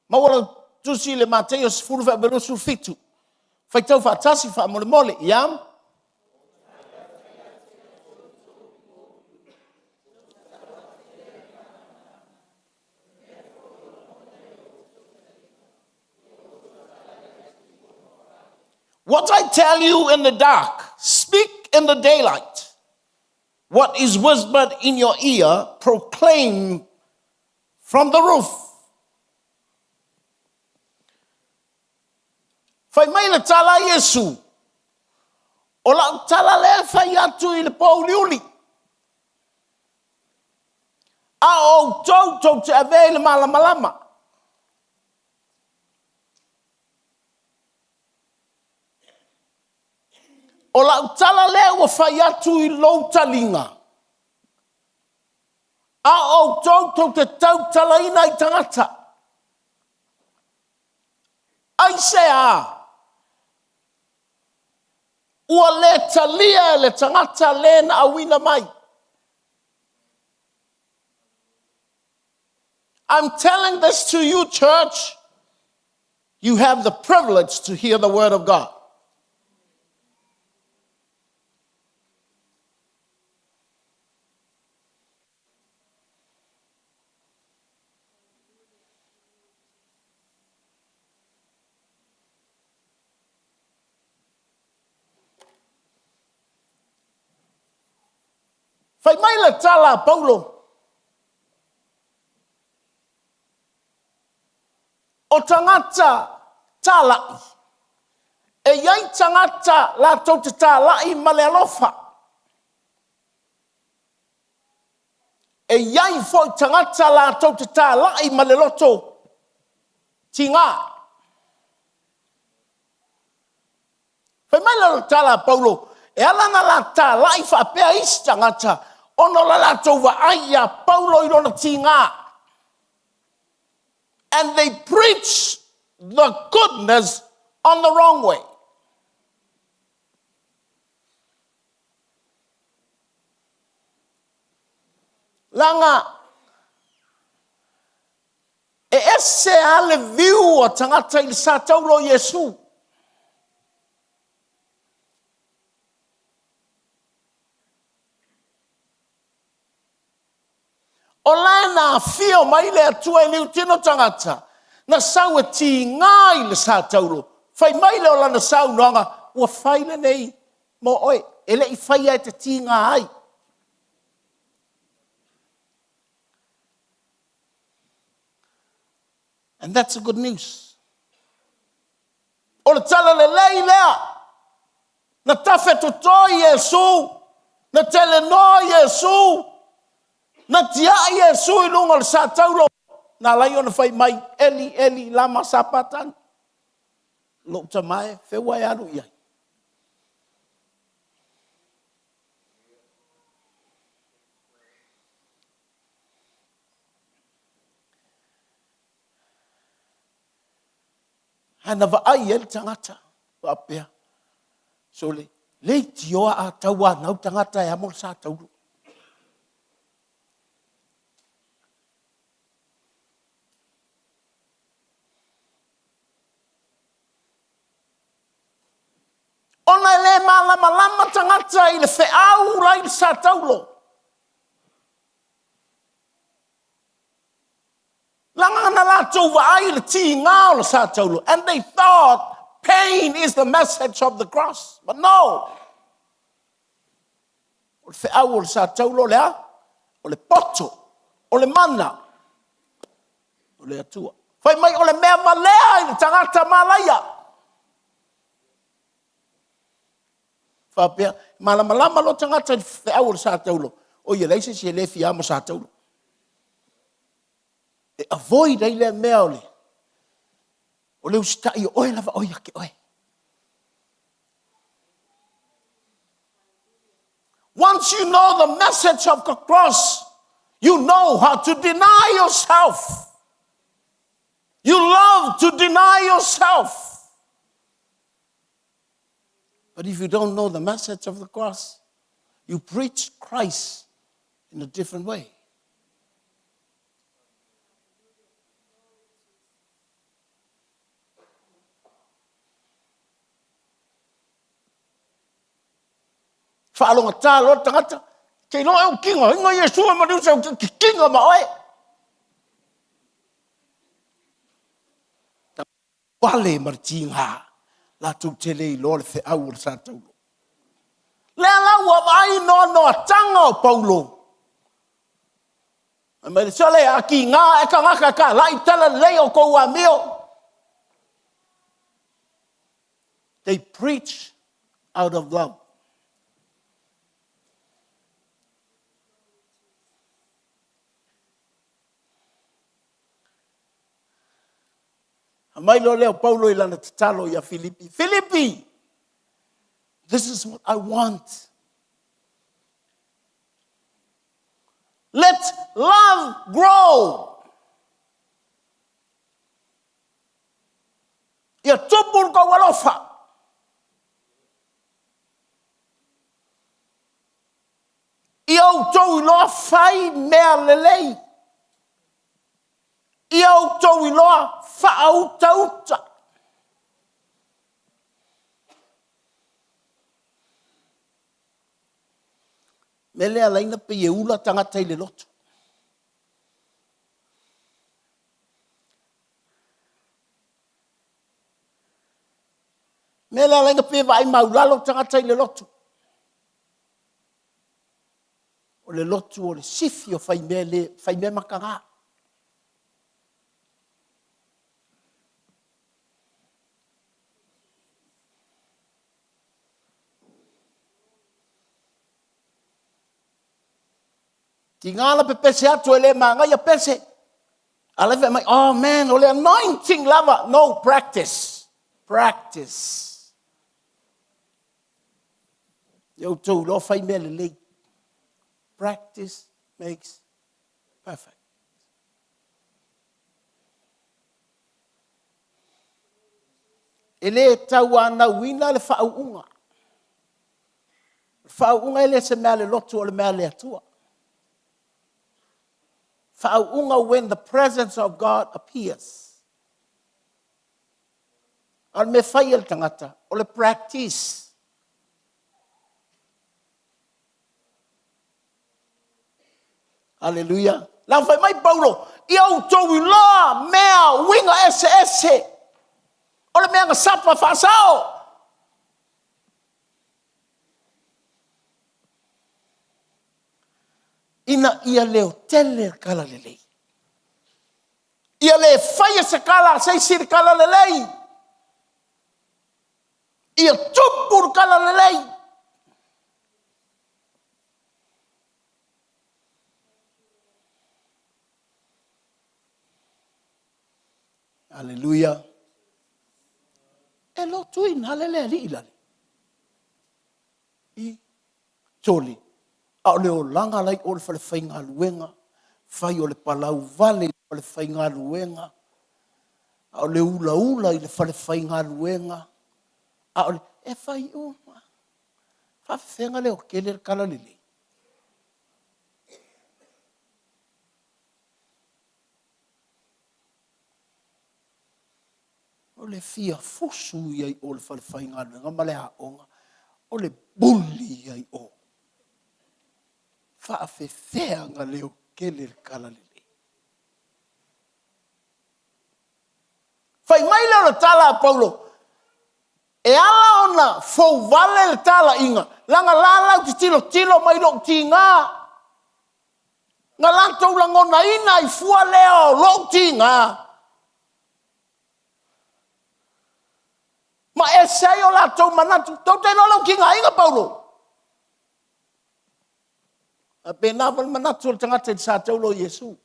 Ma wala tusi le Mateo 10 fai balos fuma fitu. Fai tau fa tasi fa mole mole, iam? What I tell you in the dark, speak in the daylight. What is whispered in your ear, proclaim from the roof. Fai mai le tala Yesu. O la tala le fai atu i le pauliuli. A o tau te ave le malamalama. O la utala lea ua fai atu i lou talinga. A o tau te tau talaina i tangata. Ai se a. Ua le talia le tangata le na awina mai. I'm telling this to you, church. You have the privilege to hear the word of God. Fai mai le tala Paulo. O tangata tala. E iai tangata la tau te tala i male alofa. E iai foi tangata la tau te tala i male loto. Tinga. Fai mai le tala Paulo. E alana la tala i whapea isi tangata. Ono la tau wa aia Paulo i rona tinga. And they preach the goodness on the wrong way. Langa, e ese ale viu o tangata i sa taulo Yesu. O lana fio mai le atua i liu tino tangata. Na sau e ti ngai le sa taulo. Fai mai le o lana sau noanga. Ua fai le nei mo oe. Ele i fai ai te ti ngai. And that's the good news. O le tala le lei lea, na tafe tutoi Yesu, na tele no Yesu, na tia Yesu I lunga le sa taulo, na lai ona fai mai, Eli, Eli, lama sapatan. Lo tamae, whewai aru iai. Hana vaai el tangata, wapea. So le tioa a taua nau tangata e amor sa tauru. Ona le malama tangata I le wheau rai sa taulo. Langa na la tau vaai le ti ngao le sa taulo. And they thought pain is the message of the cross. But no. O le wheau o le sa taulo lea, o le poto, o le mana, o le atua. Fai mai o le mea malea I le tangata malaia. Whapea, malama lo tangata I wheau o le sa taulo. O ia leise si le fia mo sa taulo. E avoid ai le mea o le. O le ustai o oe lava oe ake oe. Once you know the message of the cross, you know how to deny yourself. You love to deny yourself. But if you don't know the message of the cross, you preach Christ in a different way. Whaalonga tā lo tangata. Kei no e kinga. Inga Yesu e mariu sa kinga ma oe. Wale marti ngā. La tu tele I lo le wheau le sa taulo. Le ala ua vai no tanga o Paulo. A mai sale a ki ngā e ka ngaka ka. Lai tala leo kou a meo. They preach out of love. Mai lo leo Paulo I lana tatalo ia Filipi. Filipi, this is what I want. Let love grow. Ia tupul ko walofa. Ia utou iloa fai mea lelei. Ia utou iloa whaauta. Me lea laina pe e ula tangata I le lotu. Me lea laina pe vai maulalo tangata I le lotu. O le lotu o le sifi o fai me makanga. Ti ngala pe pese atu ele manga ia pese. Aleve mai, oh man, ole anointing lava. No, practice. Practice. Yo tau lo fai mele le. Practice makes perfect. Ele tau ana wina le whau unga. Whau unga ele se mea le lotu o le mea le atua. Whauunga when the presence of God appears. Al me whai el tangata, o le practice. Hallelujah. La whai mai Paulo, I au tau I loa mea winga ese. O le mea nga sapa whaasao. Ina ia leo tele kala lelei. Ia le whaia se kala, se sir kala le lei. Ia tupur kala le lei. Hallelujah. E lo tuin halele li ilani. I toli. A o le o langa lai o le fale whainga luenga. Whai o le palau vale o le whainga luenga. A o le ula ula i le fale whainga luenga. A o le e whai uma. Whawhenga leo kele kala lili. O le fia fusu iai o le fale whainga luenga. Ma le haonga. O le buli iai o. Whawhenga leo kele kala lili. Fai mai leo le tala a Paulo. E ala ona fou vale le tala inga. Langa lalau ti tilo mai lo ti ngā. Nga lantou langona ina i fua leo lo ti ngā. Ma e sei o latou manatu. Tau te lo ki ngā inga Paulo. A pe naval manatu o tangata i sa taulo Yesu.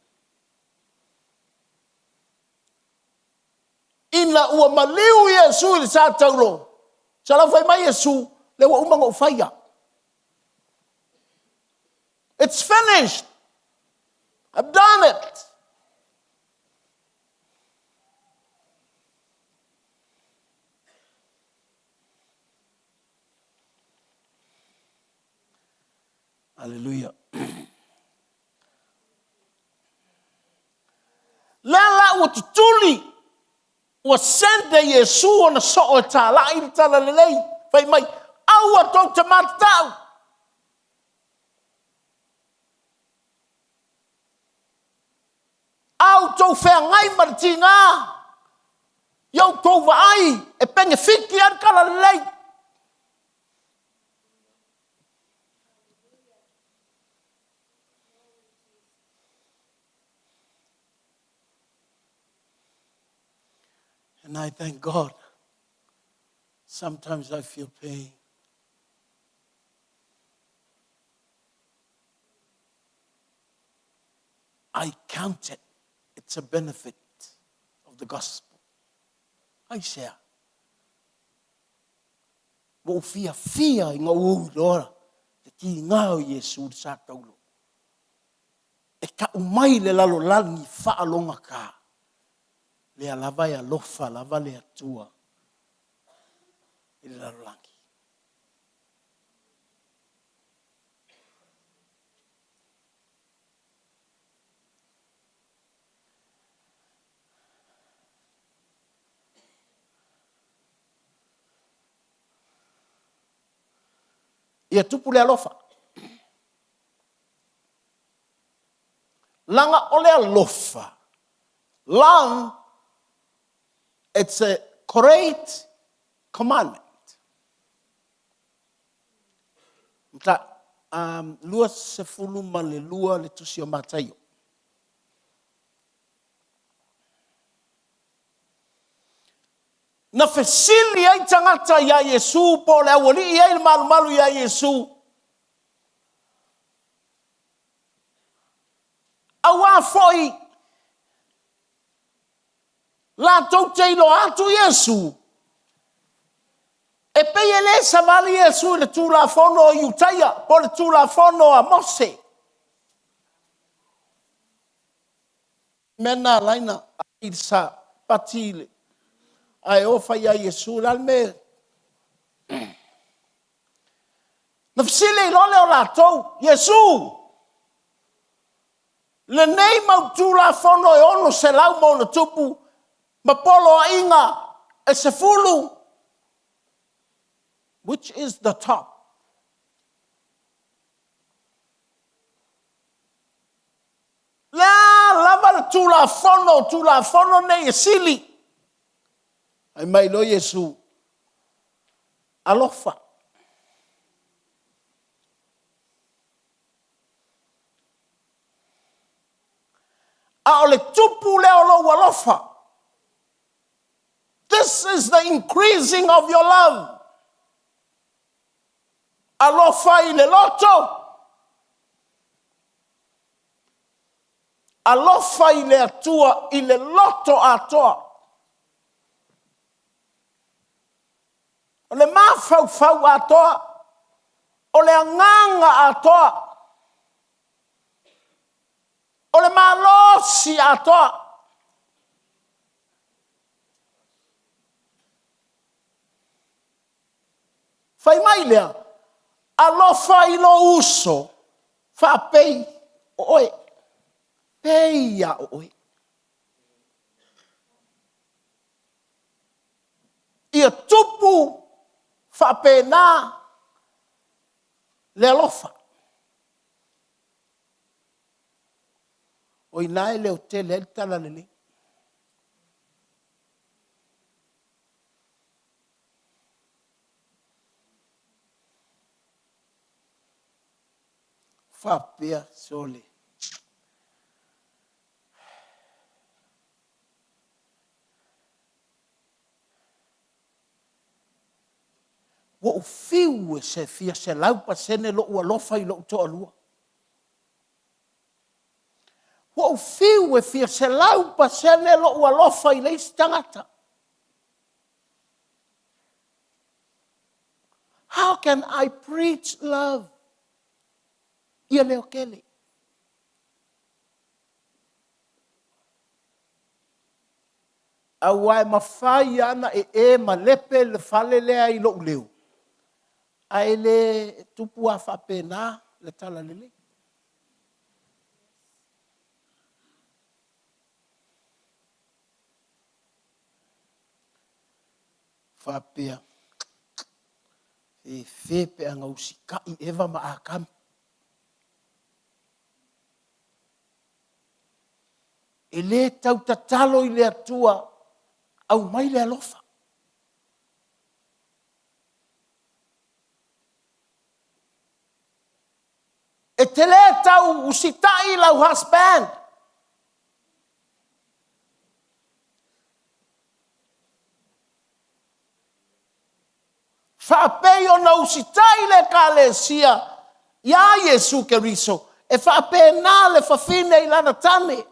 Ina ua maliu Yesu i sa taulo. Sala fai mai Yesu le wa umanga o faia. It's finished. I've done it. Hallelujah. Lala ua tutuli. Ua sende Yesu ona so o tala i tala lelei. Fai mai, aua tau te matau. Au tau whea ngai maritinga. Iau tau vaai, e penge whiki an kala lelei. And I thank God. Sometimes I feel pain. I count it. It's a benefit of the gospel. I share. Mo fia i ngā ura. Te ki ngāo Yesu sa taulo. E ka umai le lalo langi whaalonga ka. Le alava e alofa, lava le atua. I le larolangi. Ia tupu le alofa. Langa o le alofa. Lang, it's a great commandment. Mta, lua se fulu ma le lua le tusi o mataio. Na fesili ai tangata ya Yesu po le awali ia il malu ya Yesu. Awa foi la tau teilo atu Yesu. E peye le savali Yesu le tula fono o Iutaia, po le tula fono a Mose. Mena laina a sa patile. Ai ofa ia Yesu l'alme. Na fsile lole o la tau Yesu. Le nei mau tula fono e ono se lau mo na tupu. Ma polo a inga e se fulu. Which is the top? La lava tula fono ne e sili. Ai mai lo Yesu. Alofa. A o le tupu leo lo walofa. This is the increasing of your love. Alofa i le loto. Alofa i le atua i le loto atoa. O le mafau atoa. O le anganga atoa. O le malosi atoa. Fai mai lea. Alofa i lo uso. Fa pei. Oe. Peia oe. Ia tupu. Fa pena. Le alofa. O inae le hotele el tala lele. Fapea sole. Wo fiu se fia se lau pa sene lo ua lofa i lo to alua. Wo fiu fia se lau pa sene lo ua lofa i le istangata. How can I preach love? Ia leo kele. Awai mawhai ana ma lepe le fale lea i lo uleu. Ai le tupu a whapena le tala lele. Whapea. E whepe anga usika i ewa ma a kam. E le tau tatalo i le atua au mai le alofa. E te le tau usitai lau husband. Whapei o na usitai le kalesia. Ia Yesu ke riso. E whapei nā le whawhine i lana tane.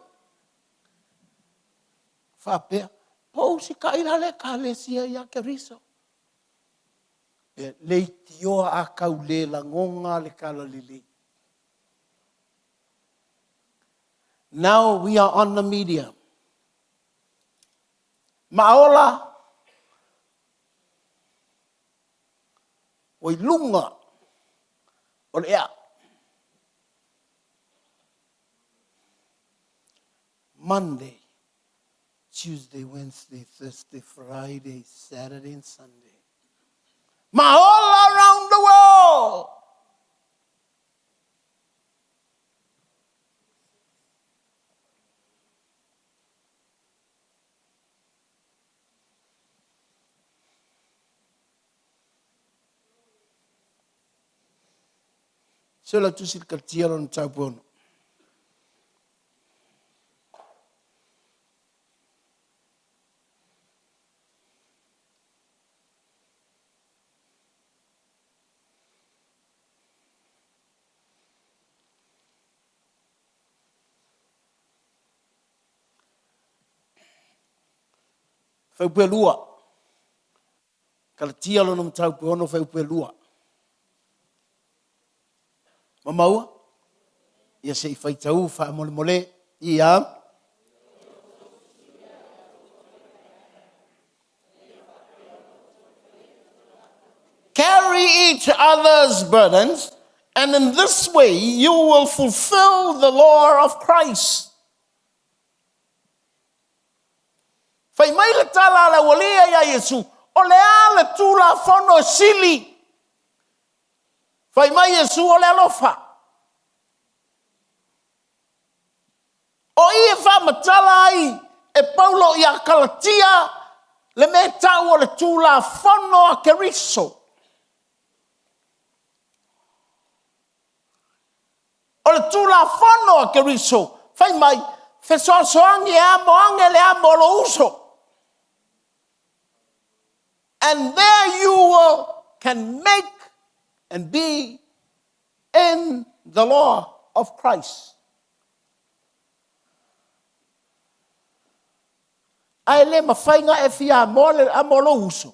Whapea. Po usikai la le kalesia ia ke riso. E leiti oa a kau le la ngonga le kala lili. Now we are on the media. Maola. Oi lunga. O le ea. Monday, Tuesday, Wednesday, Thursday, Friday, Saturday, and Sunday. All around the world. So la tusil kaltiero no taupono. Fai pelua. Kaltiero no taupono fai pelua. Mamaua, ia se fai tau fa mole mole ia. Carry each other's burdens, and in this way you will fulfill the law of Christ. Fai mai le tala la walia ya Yesu, o le ale tu la fono sili. Fai mai Yesu o le alofa. O ia fa matala ai e Paulo ia kalatia le me tau o le tula fono a keriso. O le tula fono a keriso. Fai mai Fesoasoangi e amoange le amolo uso. And there you can make and be in the law of Christ. Ai le mawhainga e fia amolo uso.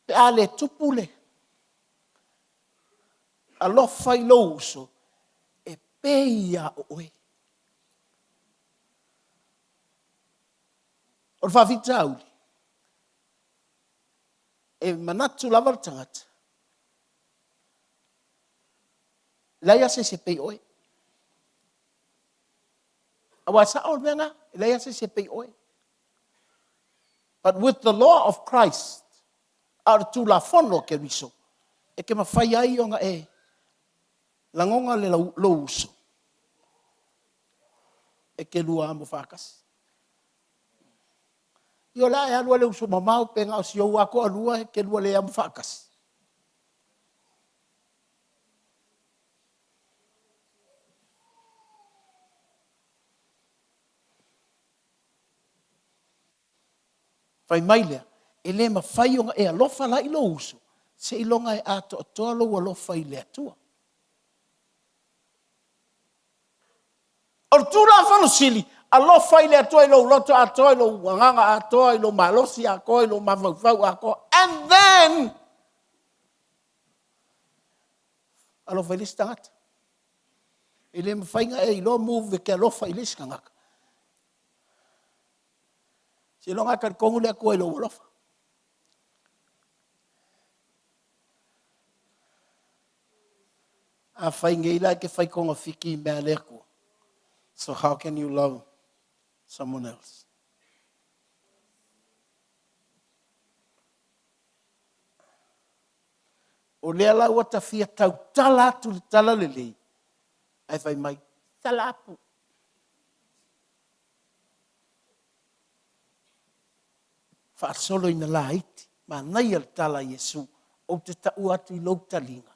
Pe a le tupule. A lo fai lo uso. E peia oe. O le whawhita auli. E manatu lava tangata. Leia se pei oe. Awa sa o menga, leia se pei oe. But with the law of Christ, ar tu la fono ke riso, e ke mawhai ai o nga e, langonga le lo uso. E ke lua amo whakas. Io la e alua le uso mamau pe ngā o si au ako alua e ke lua le amo whakas. Whai mai lea, e le mawhai o nga e alofa la ilo uso, se ilonga e ato o toa lo alofa i lea tua. Or tu la whanu sili, alofa i lea tua ilo loto atoa ilo wanganga atoa ilo malosi ako ilo mawawau ako, and then alofa i lisi tangata. E le mawhai nga e ilo move ke alofa i lisi kangaka. Si longa kan kongu le ko ilo alofa. A whai ngeila ke whai konga whiki mea leko. So how can you love someone else? O lea la ua tawhia tau tala atu le tala lelei. Ai whai mai, tala apu. Whaasolo ina la iti, ma nei al tala Yesu, o te tau atu i lau talinga.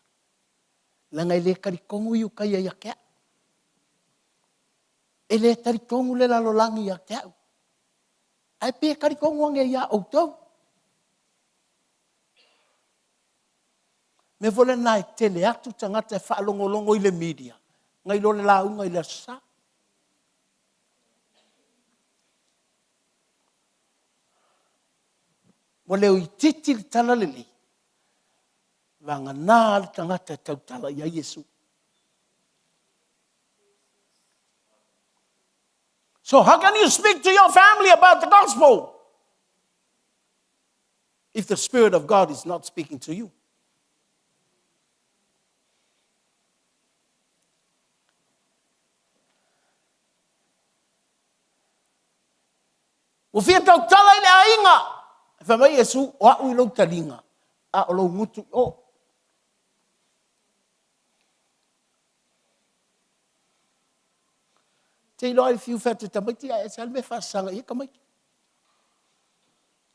Langa i le karikongu iu kai ai a kea. E le tarikongu le lalolangi a kea. Ai pe karikongu ange ia o tau. Me vole nai tele atu tangata e whaalongolongo i le media. Ngai lo le launga i le sa. Mo leo i titi le tala lele. Vanga nā le tangata e tautala i a Yesu. So how can you speak to your family about the gospel if the Spirit of God is not speaking to you? O fia tautala i le ainga. Fa mai Yesu o au i lau talinga. A o lau ngutu o. Te ilo ai fiu fete tamaiti a e salme whaasanga i kamaiti.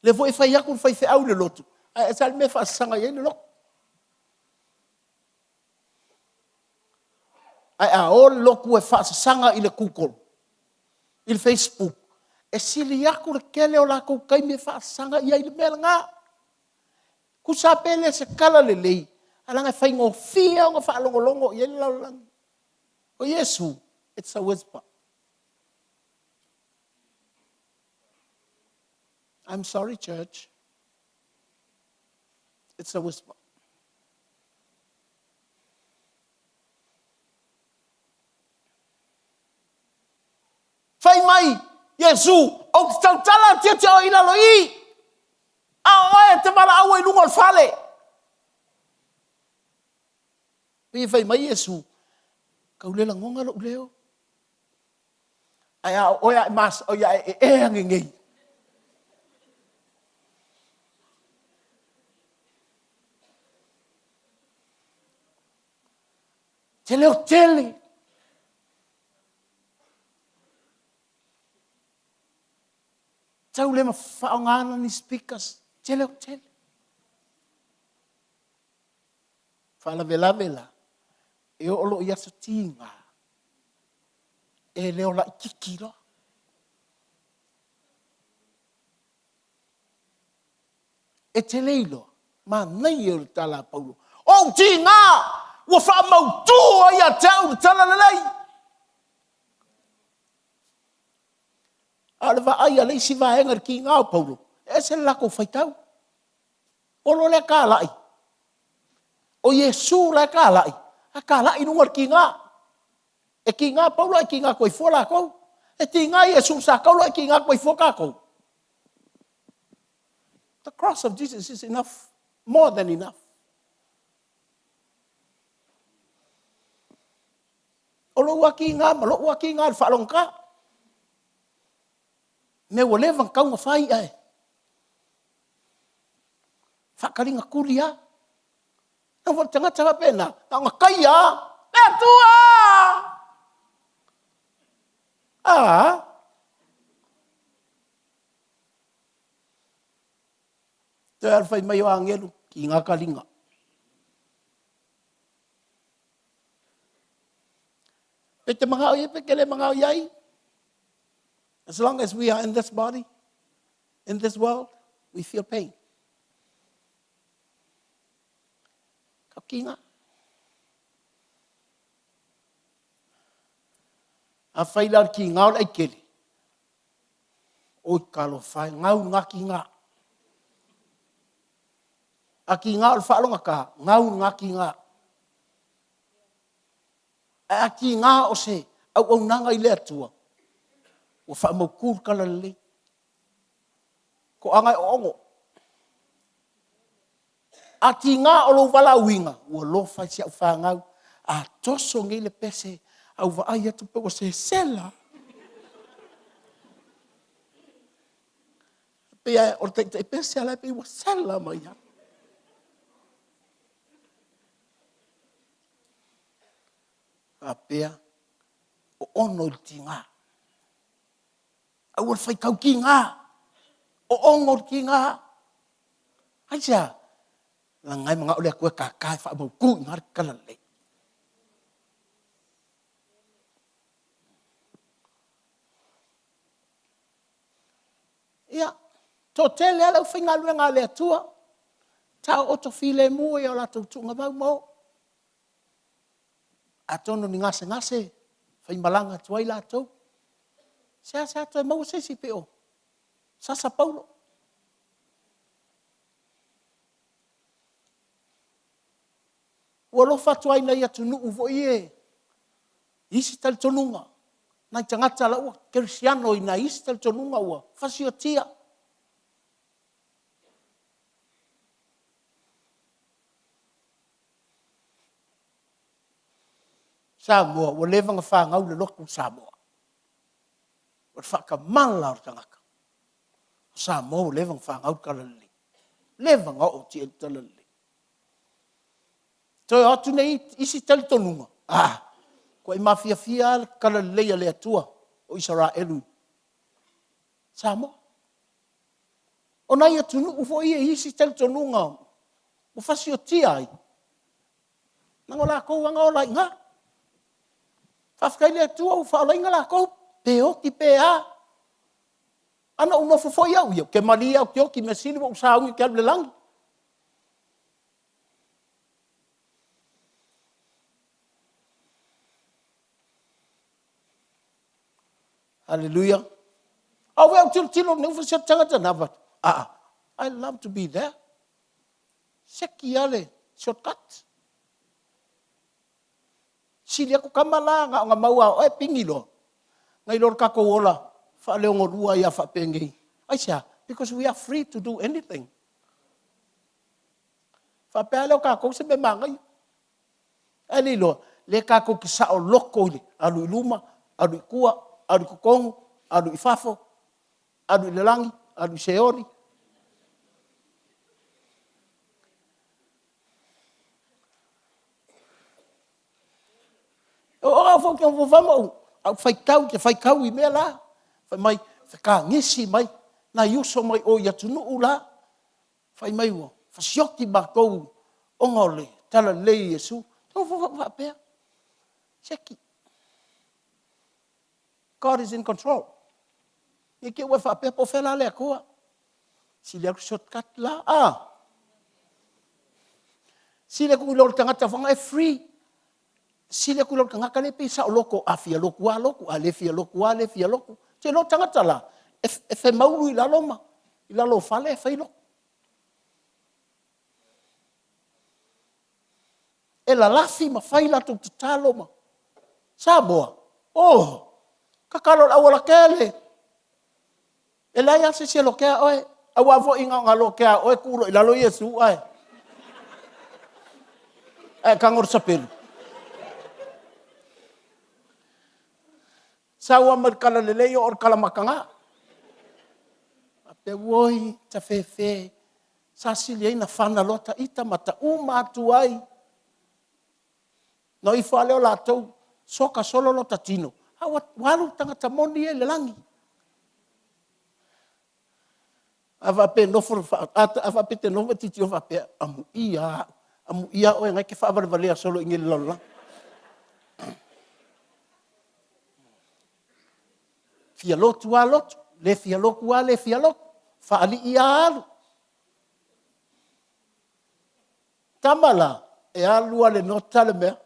Le vo e whai aku whai au le lotu. A e salme whaasanga i le loko. Ai a o loku e whaasanga i le Google. I le Facebook. E sili aku le kele o lako kai me whaasanga i le mea ngā. Kusa pele se kala le lei. Alanga whai ngō fia o ngā whaalongolongo i le laulang. O Yesu, it's a whisper. I'm sorry, church. It's a whisper. Whai mai, Yesu, o ki tautala tia tia o ina loi. A oe te mara awa i lungo al fale. Pia whai mai, Yesu, kau lela ngonga lo uleo. Ai a oe a mas, oe a e hangi ngei. Te leo tele. Tau lema whaongana ni speakers. Te leo tele. Whala vela vela. E o olo i aso tinga. E leo la ikikiro. e te leilo, ma nei e le tala Paulo. O ti ngā, ua wha mautu ai a tau tala lelei. A le va ai a leisi vaenga ki ngā Paulo. E se lako whaitau. Olo le ka lai. O Yesu le ka lai. A ka lai nunga ki ngā. E ki ngā Paulo e ki ngā koe fola kou. E ti ngā Yesu sa kaulo e ki ngā koe foka kou. The cross of Jesus is enough. More than enough. Olo ua ki ngā, malo ua ki ngā whalongka. Me ua lewa kaunga whai ai. Whakaringa kuria. Nā wha tangata wa pēnā. Nā ngā kaia. E tua! Te arwhai mai o angelu ki ngā karinga. Pe te mga o ie, pe kele mga o iai. As long as we are in this body, in this world, we feel pain. Ka kinga. A whailar ki ngau ai kere. Oi kalo whai, ngau ngā ki ngā. A ki ngā o whaalonga ka, ngau ngā ki ngā. A ki ngā o se, au nanga i lea tua. O wha mau kūr kala lei. Ko angai o ongo. A ti ngā o lo wala winga. Ua lo whai si au whangau. A toso ngai le pese. Au wa ai atu pe o se sela. Pea o te pese ala pe o sela mai ha. A pea o ono i ti ngā. Au ar whai kau ki ngā. O ongo ki ngā. Hai sia. La ngai mga olea kua kakai wha mau ku i ngāri kalale. Ia. Tō tele ala u whai ngā lua ngā lea tua. Tau oto file mua i o la tau tunga mau mau. A tono ni ngase ngase. Whai malanga tuai la tau. Sea toi mau sesi pe o. Sasa Paulo. Ua lo fatu ai nei atu nuu vo ie. Isi tali tonunga. Nai tangata la ua Kirisiano i na isi tali tonunga ua. Fasio tia. Samoa, ua levanga whangau le loku Samoa. Ua whaka mala o tangaka. Samoa ua levanga whangau kalali. Levanga o tia talali. Toi atu nei isi tali tonunga. Ko i mafia fia kalali le atua o Israelu. Samoa. O nai atu nuu fo ia isi tali tonunga. O fasio tia ai. Nangola kou anga o lai ngā. Whafkai le atua u whaolai ngā la kou. Pe oki pe a. Ana una fofoi au iau. Ke mali au ke oki me sili wa usaungi ke alule langi. Hallelujah. Au au tilo ne ufa siat tangata nabat. I love to be there. Seki ale. Shortcut. Sili aku kamala nga maua. Pingi lo. Ngai lor kako ola. Fa leongo rua ia fa pengei. Aisha, because we are free to do anything. Fa pelo kako se be mangai. Ali lo, le kako ki sa o loko ile, alu iluma, alu ikua, alu kukongu, alu ifafo, alu ilelangi, alu seori. O fo ke fo famo, au fai kau i mea la. Fai mai, ka ngisi mai, na yuso mai o ia tunu ula. Fai mai wo, fasioki bakou, ongole, tala lei Yesu. Tau fa pea. Seki. God is in control. E ke ua fa pea po fela lea kua. Sile aku shortcut la. Sile aku lor tangata whanga e free. Sile aku lor tangaka le pisa o loko. A fia loku a loku. A le fia loku a le fia loku. Te lo tangata la. E fe mauru I la loma. I la lo fale e fai loko. E la lafi ma fai la tu talo ma. Saboa. Oh. Kakalo la wala kele. E la ia se lo kea oe. Awa vo inga ngalo kea oe kuro I lalo Yesu ai. E kangor sapelu. Sawa merkala leleo or kala makanga. Ape woi ta fefe. Sa sili na fana lota ita mata uma atu ai. No I whale o lātou, soka solo lo tatino. Hawa walu tangata moni e le langi. Ava pe nofo, ava pe te nofo titi o vape, amu ia o ngai ke whaavarivalea solo inge le lola. Fia lotu a lotu, le fia loku a le fia loku, whaali ia alu. Tamala, e alua le nota le mea.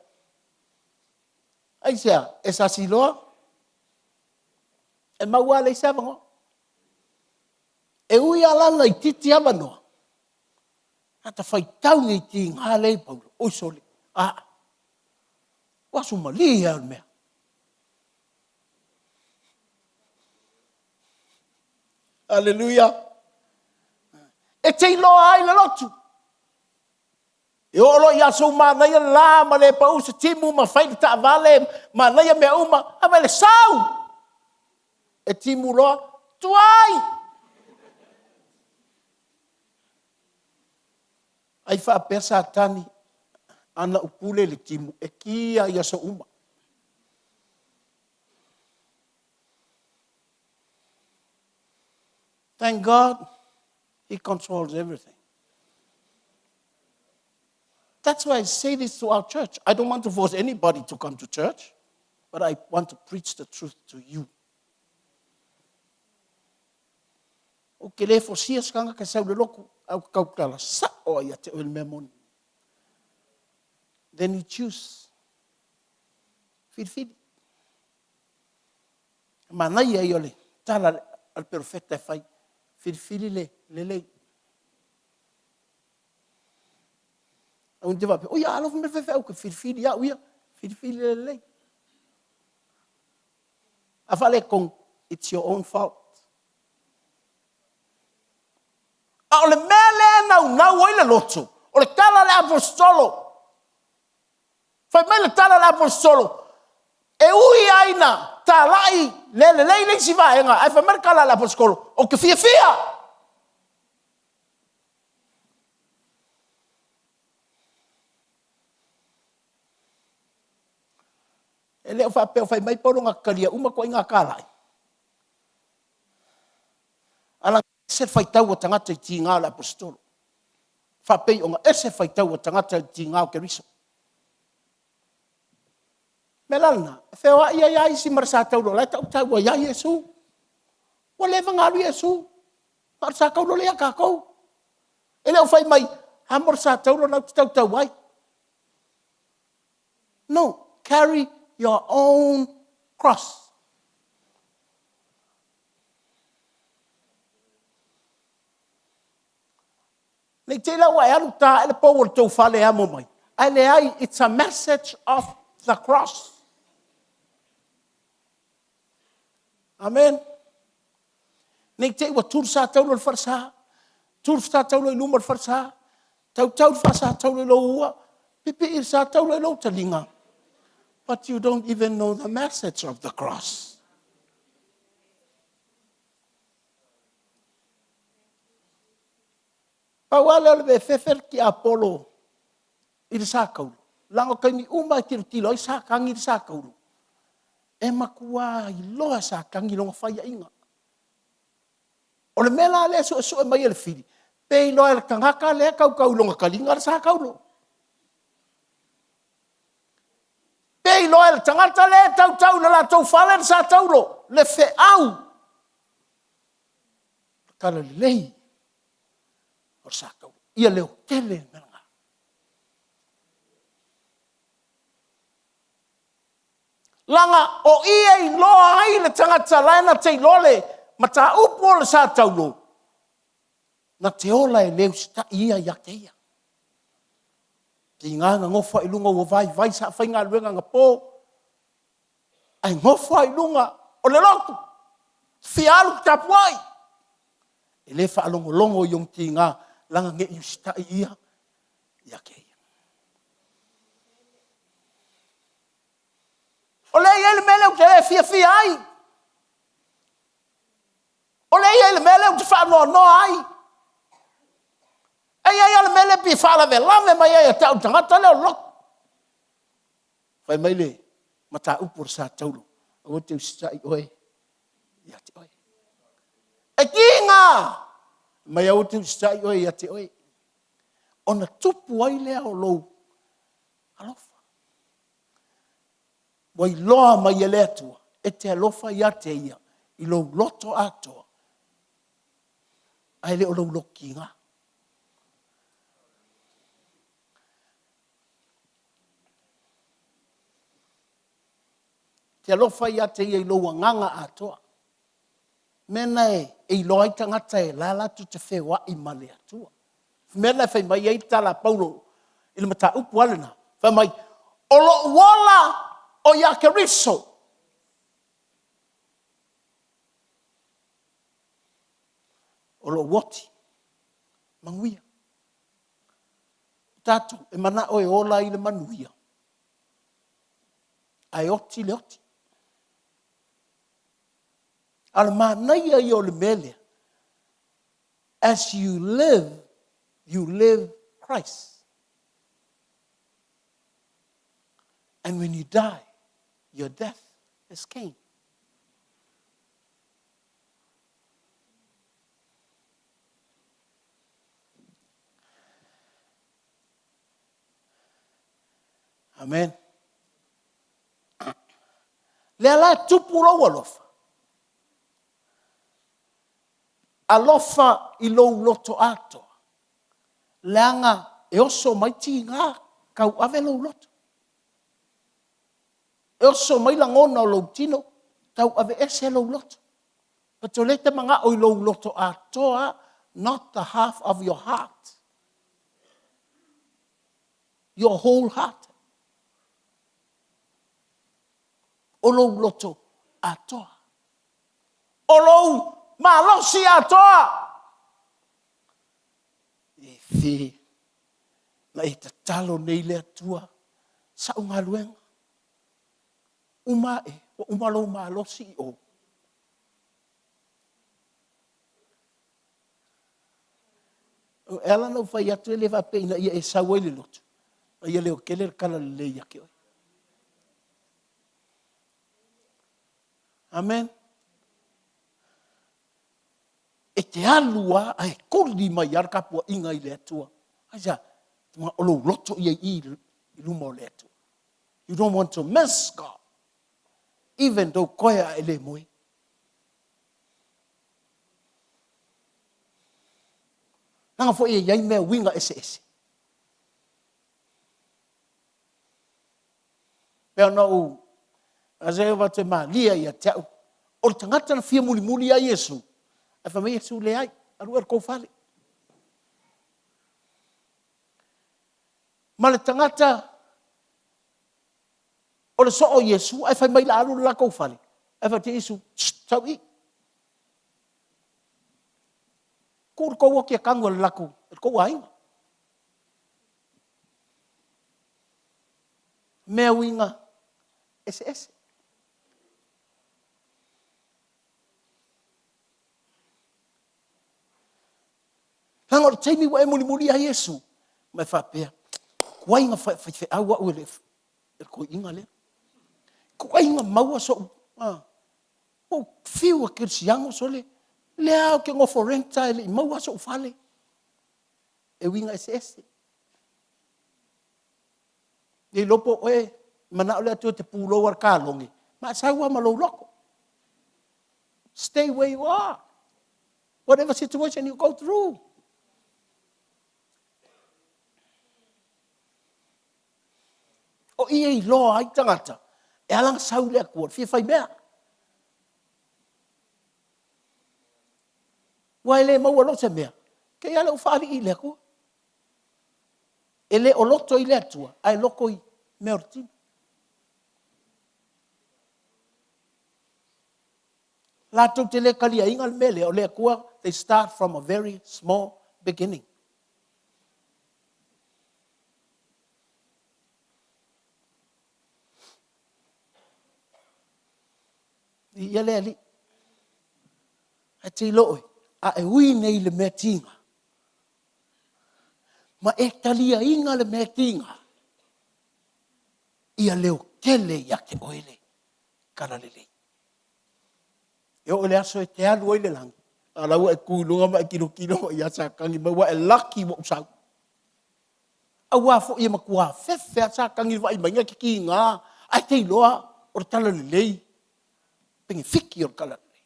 Aisea, e sa siloa. E maua le isa vango. E ui alana I titi amanoa. Ata whai tau ngi ti ngā lei paulo. Oi sole. Wasu mali al mea. Aleluia. E te iloa ai le lotu. E olo ia so mana ia la ma le pa usa timu ma fai ta vale ma na ia me uma a vale sau e timu lo tuai ai fa pesa tani ana upule le timu e kia ia so uma thank God He controls everything. That's why I say this to our church. I don't want to force anybody to come to church, but I want to preach the truth to you. O ke le fosia skanga ka sau le loko au kaukala sa o ia te oil memon. Then you choose. Fid. Manai ai ole tala al perfetta fai. Fid le. Un te vape, o ia alofa me fefe au ka firfiri ia uia, firfiri lelei. A fale kong, it's your own fault. A ole mele nau oile loto, ole tala le apostolo. Fai mele tala le apostolo. E ui aina, talai, lelei si vaenga, ai fai mele kala le apostolo, o ke fia. E leo whapeo whai mai poro ngā karia uma ko ngā kālai. Ala ese whai tau o tangata I ti ngā le apostolo. Whapei o ngā ese whai tau o tangata I ti ngā o keriso. Me lana, wheo a ia isi marasa tau lo, lai tau tau wa ia Yesu. Wa lewa ngāru Yesu. Marasa kau lo lea kākou. E leo whai mai, ha marasa tau lo nau tau wai. No, carry your own cross. Nei te lau ai alu tā, ele pou o tau whale amo mai. Ele ai, it's a message of the cross. Amen. Nei te ua tur sa tau lo farsa, tur sa tau lo ilumar farsa, tau farsa tau lo ua, pipi sa tau lo talinga. But you don't even know the message of the cross. Pawala le fefer ki Apollo I sa kaulu. Lango kai mi uma tilo I sa kangi sa kaulu. E makua I loa sa kangi longa faya inga. O le mela le so e mai le fili. Pe loa le kangaka le kau longa kalinga sa kaulu. Pei loa le tangata le tau na la tau whale sa tau lo. Le fe au. Kala le lei. o sa tau. Ia leo tele na ngā. Langa o ia I loa ai le tangata laina te lole ma ta upo le sa tau lo. Na te ola e leo sta ia ia te ia. Te nganga ngofa I lunga o vai sa whainga luenga ngā pō. Ai ngofa I lunga o le lotu. Fialu tapuai. E le wha alongo longo yung ti ngā langa nge I sta ia ia ke ia. O le ia le mele o te le fia ai. O le ia le mele o te wha no ai. Ai ai le mele pi wha la lave mai ai tau tangata leo lok. Whai mai le mata upur sa taulu. O te ustai oe. Ia te oe. E kinga! Mai au te ustai oe ia te oe. Ona tupu ai lea o lou. Alofa. Wai loa mai e lea tua. E te alofa ia te ia. I lou loto atoa. Ai le o lou loki ngā. Te alofa ia te ia I lou nganga atoa. Mena e loa I tangata e lala tu te whewa I male atua. Mena whai mai ei tala paulo I le mata upu alena. Whai mai, o lo wala o ia ke riso. O lo woti. Manguia. Tato, e mana o e ola I le manuia. Ai oti le oti. Ala manaia I o le mele. As you live Christ. And when you die, your death is came. Amen. Le ala tupu lo walofa. Alofa I lou loto ato. Leanga e oso mai ti ngā kau ave lou loto. E oso mai langona o lou tino kau ave ese lou loto. Pato le te manga o I lou loto atoa, not the half of your heart. Your whole heart. O lou loto atoa. O lou malosi atoa. E whi. Na e ta talo nei le atua. Sa unga luenga. Uma e. O umalo malosi o. O ela no fai atu ele va peina. Ia e sawa ele lotu. Ia leo kele kala le ia ke oi. Amen. E te alua ai koli mai ar kapua inga I le atua. Aja, ma olo loto I luma o le atua. You don't want to miss God. Even though koea ele moi. Nanga fo iai mea winga ese. Pea na u, azeva te ma, lia ia te au. O le tangata na fia muli a Yesu. E wha mea Yesu le ai, aru kou whale. Ma le tangata, o le so o Yesu, e wha mai la aru la kou whale. E wha te Yesu, tau I. Kūr kou oki a kangua le lako, e kou ainga. Mea winga, ese. Hanga o taimi wa e muli a Yesu. Mai whapea. Kua inga whai awa ue le. E ko inga le. Kua inga maua so. O fiu a kirsiango so le. Le au ke ngofo renta ele. Maua so ufale. E winga ese. E lopo oe. Mana ole atu te pulo war kalongi. Ma sawa malo loko. Stay where you are. Whatever situation you go through. O ia I loa ai tangata. E alang sau lea kua. Fia fai mea. Wai le maua lo se mea. Ke ia le ufari I lea kua. E le o loto I lea tua. Ai loko I mea ortini. Lātou te le kalia inga le mele o lea kua. They start from a very small beginning. Ia le ali. A te loi. A e ui nei le mea tinga. Ma e talia inga le mea tinga. Ia leo kele ia ke oele. Kara lele. E o le aso e te alu oile langi. A lau e kuilunga ma e kilo ia sa kangi. Ma wa e laki mo usau. A wafo ia makua fefe a sa kangi wa imainga ki ki ngā. A te iloa o le tala lelei. Pengi fiki o le kala lelei.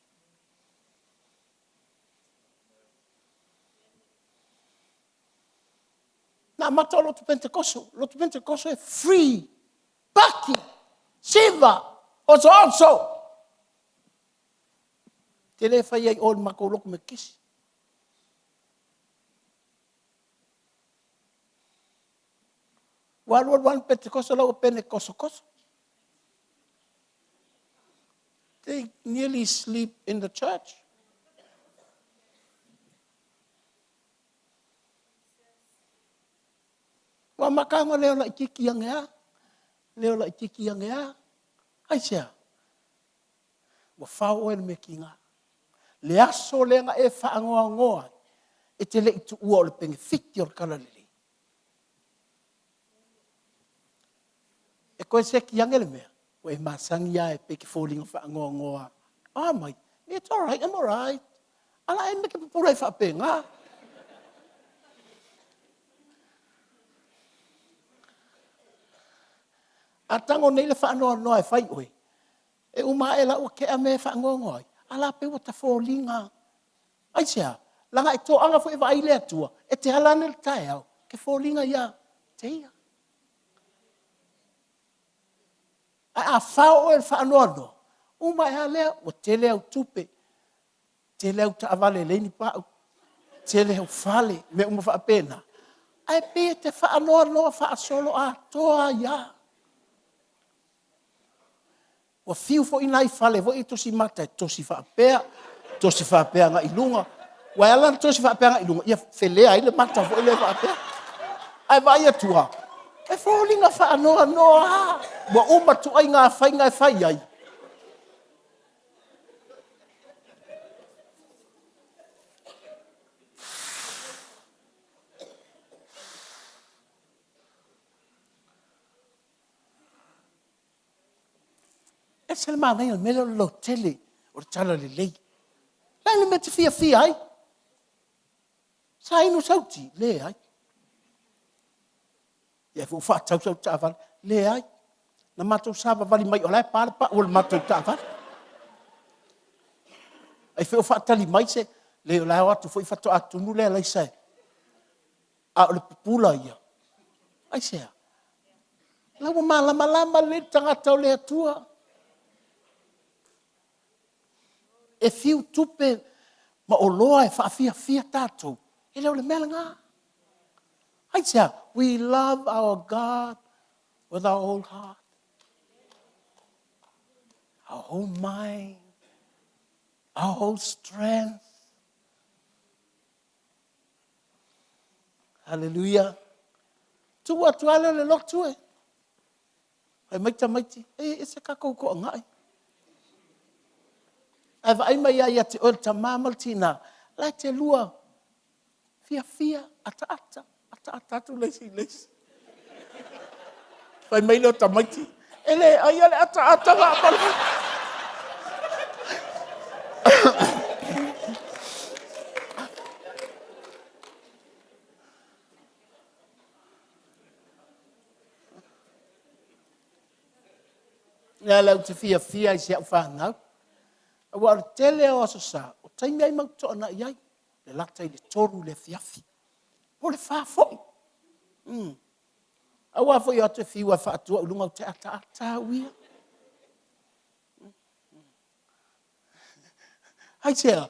Na mata o lotu Pentekoso. Lotu Pentekoso e free. Paki. Siva. Oso. Te le fai ai o le makoloko me kisi. Waluan Pentekoso lau pene koso. They nearly sleep in the church. Wa makanga leo la ikiki yang ea. Leo la ikiki yang ea. Ai sea. Wa fao el me kinga. Le aso le nga e whaangoa. E te le itu ua o le pengi fiti o le kalalili. E koe se ki yang ele mea. Wa e masangi a e peki fōlinga whaangoa. Ah mai. It's all right, I'm all right. Ala e me ke pupura e whapenga. A tango nei le whaanoa noa e whai oe. E uma e la ua ke a me whaangoa. Ala pe wata fōlinga. Ai sea, langa e tō anga fo e vai lea tua. E te halane le tae au. Ke fōlinga ia. Te ia. A whao e le whaanoa noa. Uma e ha lea, o te lea tupe. Te lea ta avale leini pāu. Te lea whale, me uma whaapena. Ai pe te whaanoa noa whaasolo a toa ia. Wa fiu fo inai fale vo ito si mata tosi fa pea nga ilunga wa ala tosi fa pea nga ilunga ia felea ile mata fo ile fa pea ai vai atua e fo linga fa no wa uma tu ai nga fai ai se le mana ia mele lo tele o tala le lei. Lai le me te fia ai. Sa inu sauti, le ai. Ia fu fa tau sau tavan, le ai. Na matou sava vali mai o lai pāle pa o le matou tavan. Ai fe o fa tali mai se, le o lai o atu foi fato atu nu le lai sai. A o le pupula ia. Ai sea. Lau malama le tangata o le atua. E fiu tupe ma o loa e whaafia tātou. E leo le mea ngā. Ai sea, we love our God with our whole heart, our whole mind, our whole strength. Hallelujah. Tua tuale le lok tue. Ai maiti. E se kakou ko ngai. Ai vai mai ai te o ta mamal tina. Lai te lua. Fia ata tu lesi. Vai mai lo ta maiti. Ele ai ale ata la pa. Ya la te fia ai se fa ngau. Wa tele o sa o taimi ai mau tona iai le lata i le toru le fiafi o le fafoi Awa fo yo te fiwa fa atua ulunga te ata wia. Hai sea,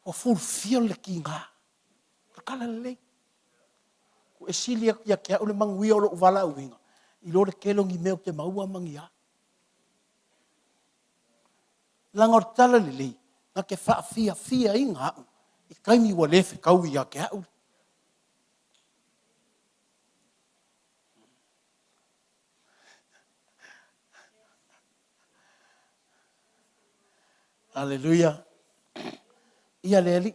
o fulfill le kinga. Kala le. Ko esilia ya kia ole manguia o lo vala uinga. I lo le kelongi meo te maua mangia. Langor tala le le. Nga ke faa fia inga. I kaimi wa lefe kau ya kia ule. Hallelujah. Ia le ali.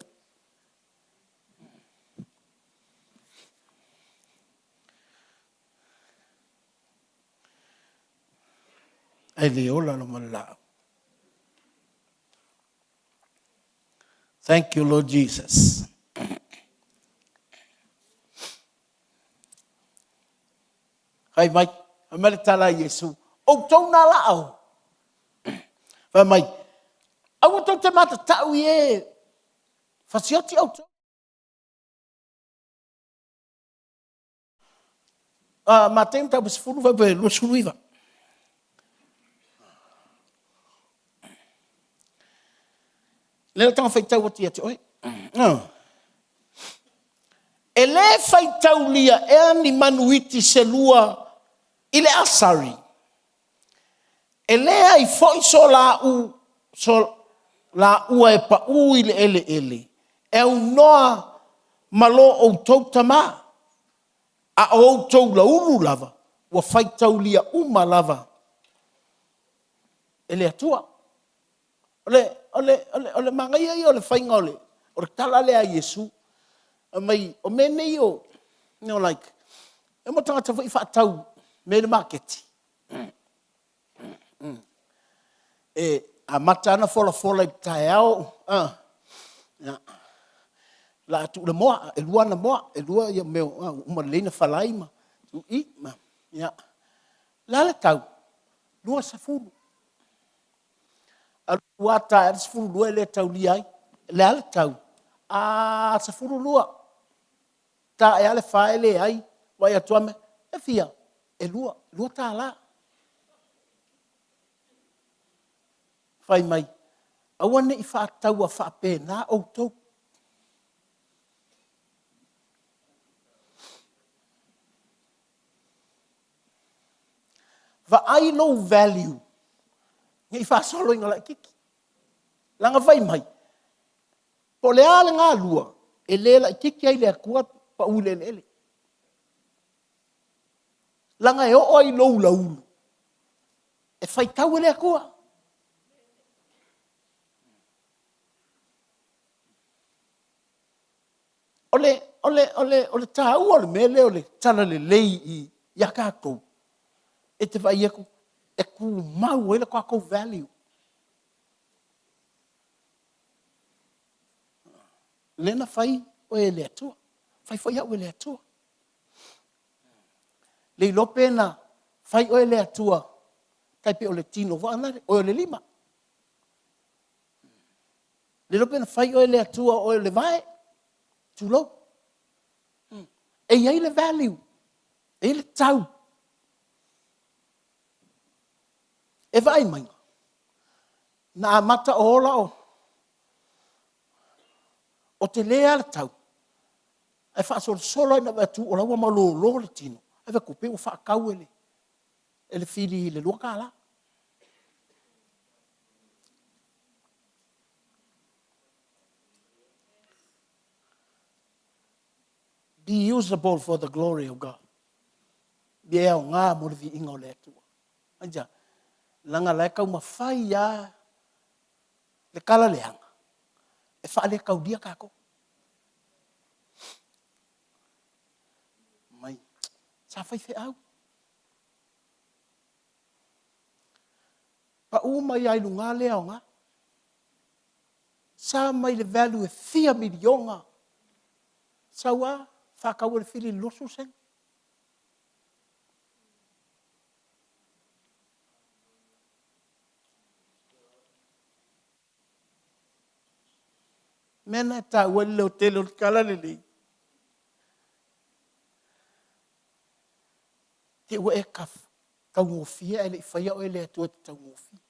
Ai le ola lo malao. Thank you, Lord Jesus. Hai mai, amele tala Yesu. O tau na lao. Vai mai. Au tau te mata tau ye. Fasioti au tau. Matem tau besfuru vai be lo suruiva. Le tau fai tau ati ati oi. E le fai tau lia e ani manuiti se lua i le asari. E le ai foi so la ua e pa u i le ele. E un noa malo o tau tama. A o tau la ulu lava. Wa fai tau lia uma lava. E le atua. Ole mangai ai ole fai ngole. Ole tala le a Yesu. Mai o mene yo. You know, like, e mo tangata fai fa tau. Me le marketi. E a matana fola i tae au. La atu le moa, e lua na moa, e lua ia meo, uma leina falaima. La le tau, lua sa fulu. A lua ta e sa fulu lua le tau li ai. Le ale tau, a sa fulu lua. Ta e ale fae le ai, wai atua me, e fia, e lua ta la. Fai mai, awane i fa tau a fa pena o tau. Va ai no value. Ngai fa solo inga la kiki. Langa vai mai. Po le ale ngā lua. E le la kiki ai le akua pa ule le ele. Langa e o ai lou la ulu. E fai tau le akua. Ole ta ole mele ole tala le lei I yakako. E te vai e ku mau ele ko value. Lena fai o ele atua. Fai foi au ele atua. Le lopena fai o ele atua. Tai pe o le tino va anare o le lima. Le lopena fai o ele atua o le vai. Tulo. E ia le value. E le tau. E vai mai. Na mata o ola o te lea le tau. E wha solo ina watu o lawa malo le tino. E wha kupe o wha kau ele. Ele whiri le lua kāla. Be usable for the glory of God. Bia o ngā morivi inga o le atua. Anja, langa lai kau mawhai ia le kala leanga. E wha le kau dia kako. Mai, sa whai whi au. Pa mai ai lunga lea o ngā. Sa mai le value e fia milionga. Sa wā, whakau le whiri losu seng. Mena ta wale o tele o kala lele. te ua e kau ngofia e le whaia o e le atua te tau ngofia.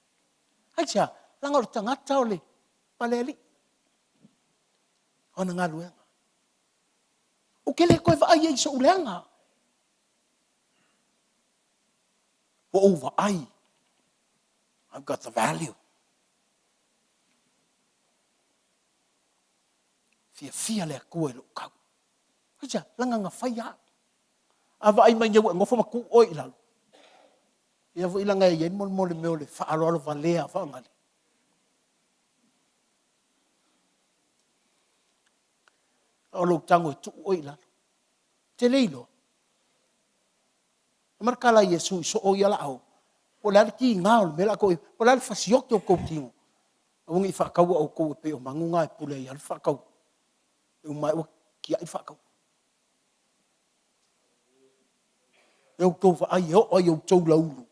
Hai tia, langa o le tangata o le paleli. Ona ngā luenga. O ke le koe vaai e so uleanga. O over ai. I've got the value. Fia le akua e lo kau. Hai tia, langa ngā whaia. A vaai mai nyau e ngofo maku oi lalo. Ia vo ilanga e yen mo le meo le whaarolo valea whaangale. O lo tango e tu oi lalo. Te leilo. Markala Yesu so o ia lao. O la ki ngao me la ko o la fasiok o ko tingo. O ngi fa kau o ko pe o mangunga e pule ia fa kau. E mai o ki ai fa kau. Eu to fa ai o eu to laulu.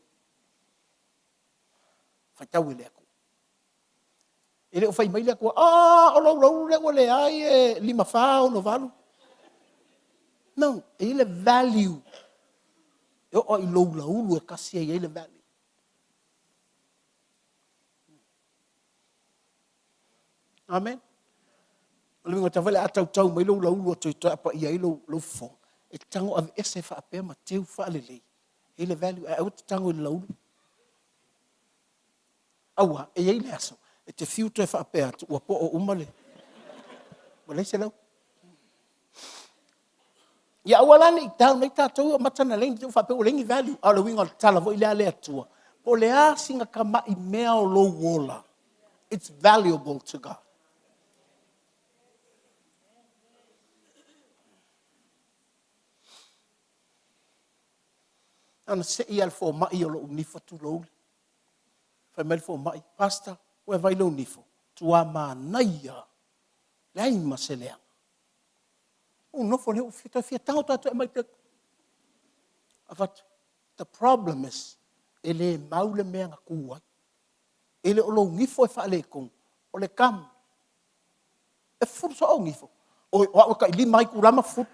Fa tau le ko. Ele o fai mai le ko o lo le o le ai e lima fa o no valu. Não, ele value. Eu o i lo laulu e kasi e ele value. Amen. Le ngo tavale atau tau mai lo laulu to to apa ia lo fo. E tango ave ese fa ape ma teu fa lele. Ele value e o tango le laulu. Aua, e ele aso. E te fiu te fa ape atu o po o umale. Wale se lau. Ia awala ni tau nei tatou matana lengi te fa ape o lengi value. Ala winga tala vo ile ale atua. O le asinga kama I mea o lo wola. It's valuable to God. Ana se ia fo mai o lo unifo tu lo. Fa mel fo mai pastor, o vai lo unifo. Tu ama naia. Lai maselea. O no fo le fita tango tatu mai te. Avat the problem is ele maule mea ngakua. Ele o lo unifo e fa le kong. O le kam. E furu so o unifo. O ka ili mai kurama furu.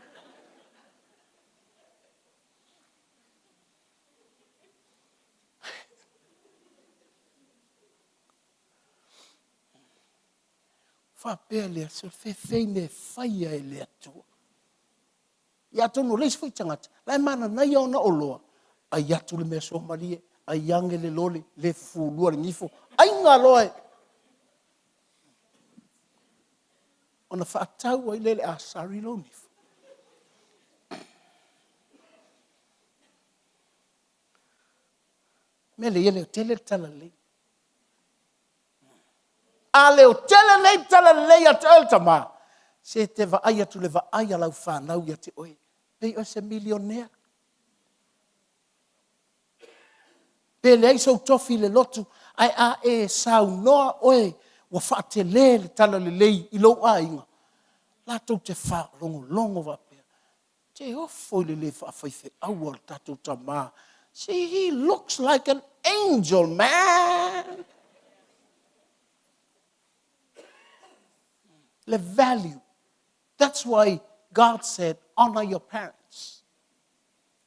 Fa pele so fe ne faia ele atua. Ia tonu leis foi tangata. Lai mana nai ona oloa. Ai atu le mea so malie. Ai ange le lole. Le fulua le ngifo. Ai ngā loe. Ona fa atau ai lele asari lo ngifo. Mele ele tele tala le. Ale o tele nei tala le at ultima. Se te va ai atu le va ai lau whanau ia te oe. Pei o se milionea. Pe le iso tofi le lotu. Ai a e sau noa oe. Wa wha te le tala le lei I lo a inga. Lato te wha longo va pia. Te ofo le le wha whaife awal tato ta maa. See, he looks like an angel, man. The value. That's why God said, honor your parents.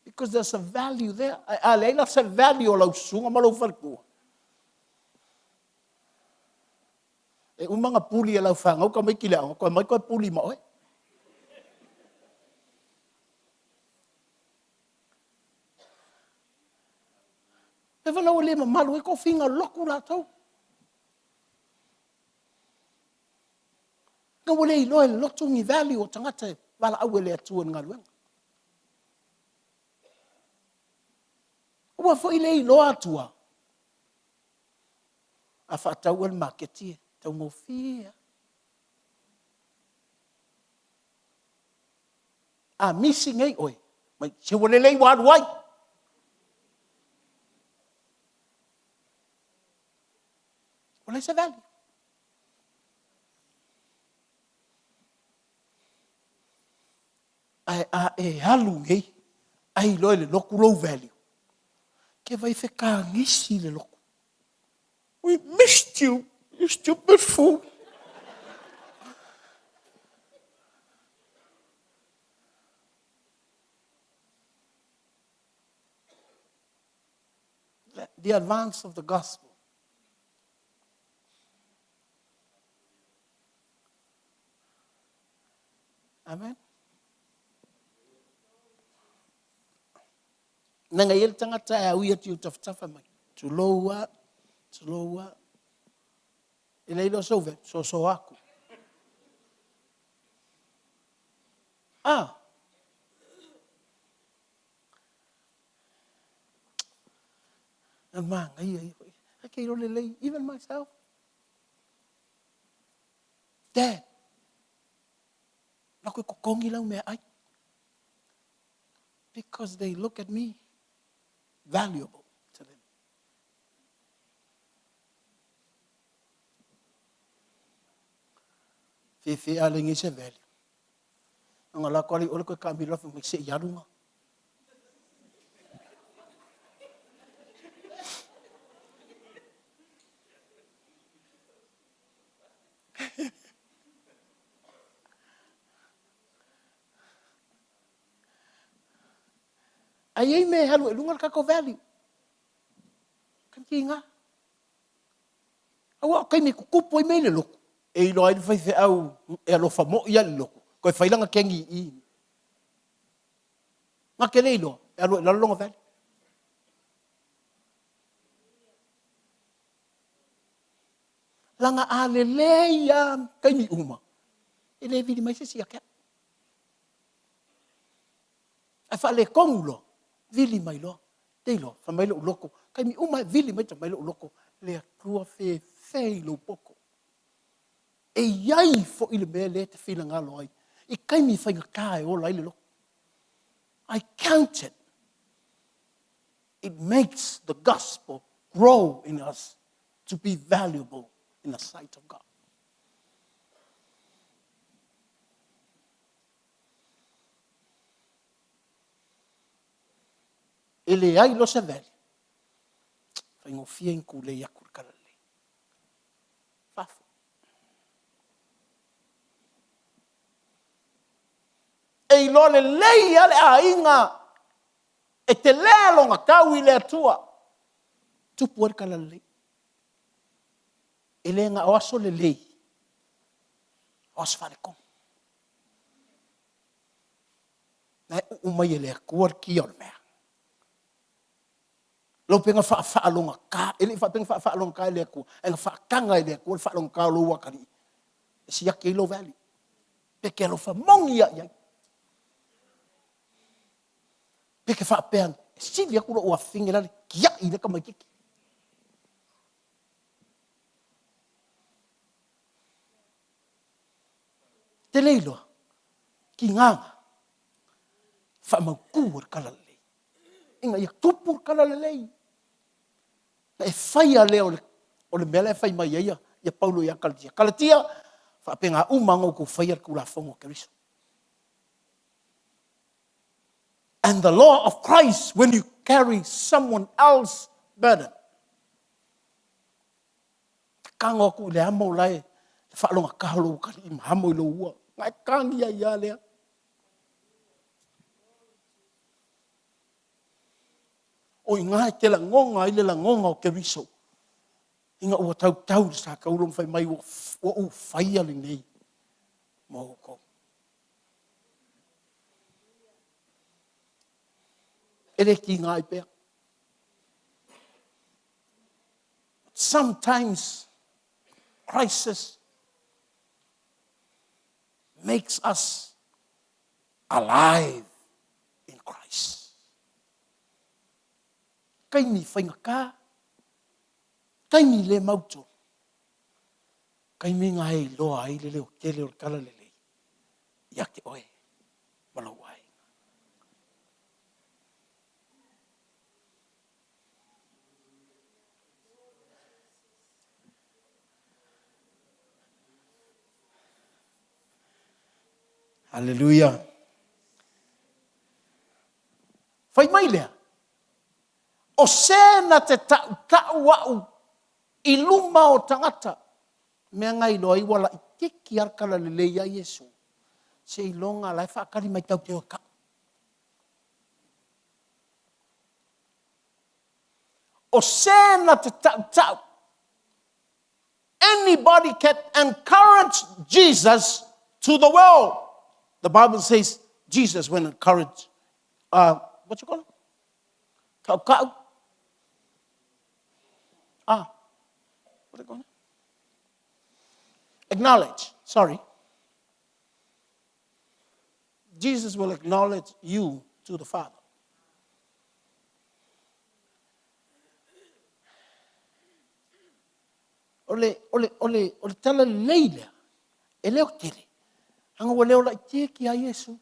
Because there's a value there. Alena se value lau sunga malau farkua. E umanga puli lau whanga, ka mai kile anga, ka mai koe puli maoe. E whanau le malu e ko whinga loku la tau. Nga wale I loe lotu ngi value o tangata e wala awele atua ngā luenga. Ua fo I le I loa atua. A whaatau al marketie, tau ngofia. A missing ei oi. Mai se wale lei wadu wai. Wale se value. Ai a e halu ngei. Ai loe le loku low value. Ke vai fe ka ngisi le loku. We missed you, you stupid fool. the advance of the gospel. Amen. Nanga yel tangata ya uya tiu taftafa mai. Tuloa. Ele ilo sove, so aku. And man, I can't only lay, even myself. Dad, nakoy kokongi lang me ay. Because they look at me valuable to them. Fifi aling isa value. Ang ala ko ali ulo ko kamilo fa miksi yadunga. Ayay me halu lungal ka ko value. Kan kinga. Awa kay mi kukupo ay me lelok. E lo ai fai fe au e lo fa mo ya lelok. Ko fai langa kengi i. Nga kene lo, e lo la longa value. Langa aleleia kay mi uma. Ele vidi mai se sia ka. A fa le kongulo. Vili mai lo, te lo, fa mai lo loko. Kai mi uma vili mai ta mai lo loko. Le tua fe lo poko. E yai fo ile me le te fila ngalo ai. I kai mi fai kai o lai le lo. I count it. It makes the gospel grow in us to be valuable in the sight of God. Ele ai lo se vele. Fai ngofia in kule yakur kalale. Fafo. E lo le lei ale a inga. E te lelo nga kawi le atua. Tupuar kalale. Ele nga awaso le lei. Awas fare kong. Na umay ele akuar kiyon mea. Lo penga fa longa ka ele fa penga fa longa ka le ku en fa kanga le ku fa longa ka lo wa kali si ya ke lo valley pe ke lo fa mong ya pe ke fa pen si ya ku lo wa finga le ya ile ka mai ki te le lo ki nga fa ma ku kala le inga ya tupur kala le e fai a leo o le mele fai mai ia ia Paulo ia Kalatia. Kalatia fa penga umango ko fai ku la fongo Kristo. And the law of Christ when you carry someone else's burden. Kango ku le amo lai fa longa kahlo ka i hamo lo ua. Ngai kangi ia le. O inga te la ngonga ile la ngonga o Kristo. Inga o tau sa ka ulong fai mai o fai ali nei. Mo ko. Ele ki ngai pe. Sometimes crisis makes us alive in Christ. Kai ni whainga ka, kai ni le mauto, kai mi ngā hei loa ai le leo ke leo kala le le, ia ke oe, walau ai. Hallelujah. Whai mai lea. O sena te tau wau i luma o tangata. Mea ngai loa i wala i kiki arkala le leia Yesu. Se i longa lai whaakari mai tau te oka. o sena te tau. Anybody can encourage Jesus to the world. The Bible says Jesus went and encouraged, what you call it? Kau. What do you call it? Acknowledge, sorry. Jesus will acknowledge you to the Father. Ole tala leila. Ele o tere. Hanga wale o la ite ki a Yesu.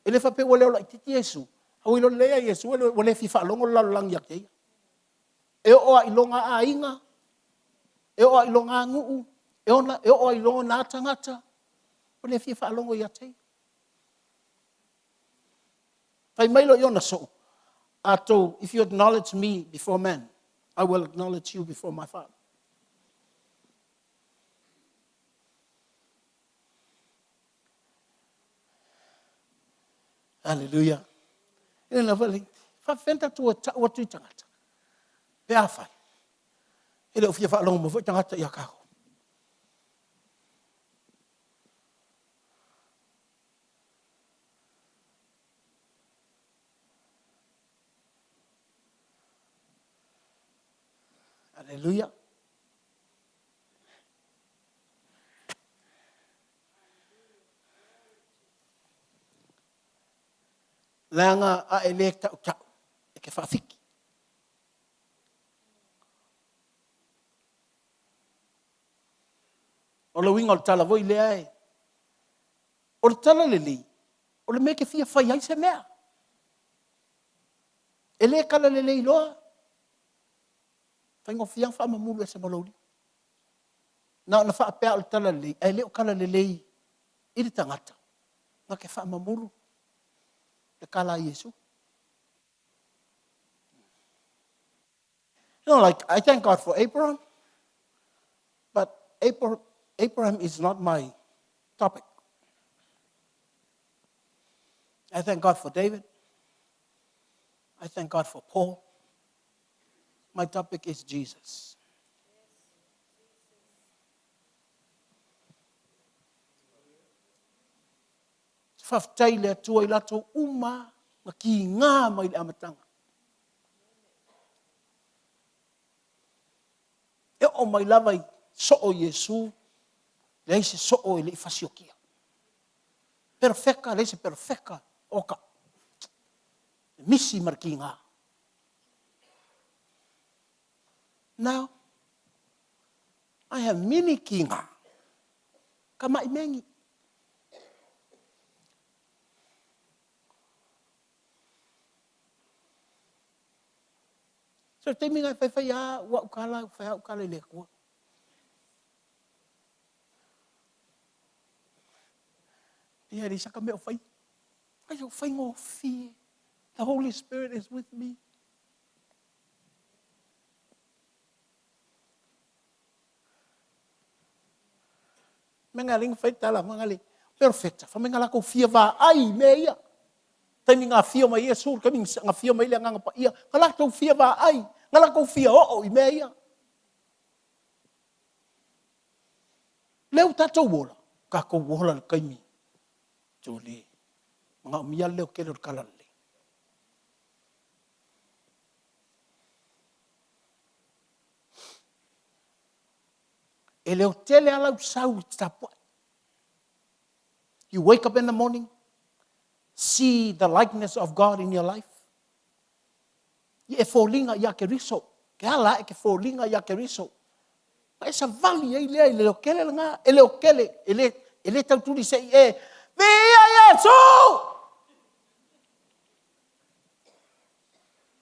Ele fa pe wale o la ite ki Yesu. Hau ilo lea Yesu. Wale fifa longo lalang yak teia. E o a ilonga a inga. E o a ilonga a nguu. E o a ilonga na tangata. Wale fifa longo yak teia. Pai mailo yona so. Ato, if you acknowledge me before men, I will acknowledge you before my Father. Hallelujah. Ina na vale. Fa fenta tu o tu tangata. Pe afai. Ele o fia fa longo mo fo tangata ia ka. Hallelujah. Langa a elekta o tau. E ke whawhiki. O le winga o tala voi lea e. O le tala le li. O le meke fia whai ai se mea. E le kala le lei loa. Whaingo fiang wha mamulu e se malauri. Na wha apea o le tala le lei. E le o kala le lei. Iri tangata. Nga ke wha mamulu. Le kala Yesu. You know, like, I thank God for Abraham. But Abraham is not my topic. I thank God for David. I thank God for Paul. My topic is Jesus. Whaftai le atua I lato uma ma ki ngā mai le amatanga. E o mai lavai so o Yesu, le eise so o ele I fasiokia. Perfeka, le eise perfeka, oka. Misi mar ki ngā. Now, I have many ki ngā. Ka mai mengi. So te minga whai a wa ukala, whai ukala le kua. Ia ri saka mea whai. Ai o whai ngō fie. The Holy Spirit is with me. Menga ring whai tala, menga li. Perfecta. Wha menga lako fia wā ai mea ia. Tai minga fia mai ia sur, kami ngā fia mai le nganga pa ia. Kala tau fia wā ai. Ngala ko fia o I mea ia. Leo tatou wola. Ka ko wola le kaimi. Tō le. Mga umia leo kere o kalale. E leo tele ala usau tapua. You wake up in the morning. See the likeness of God in your life. E fōlinga ia ke riso. Ke ala e ke fōlinga ia ke riso. Ma e sa vali e lea, e leo kele nga, e leo kele, e le tauturi se e, via Yesu!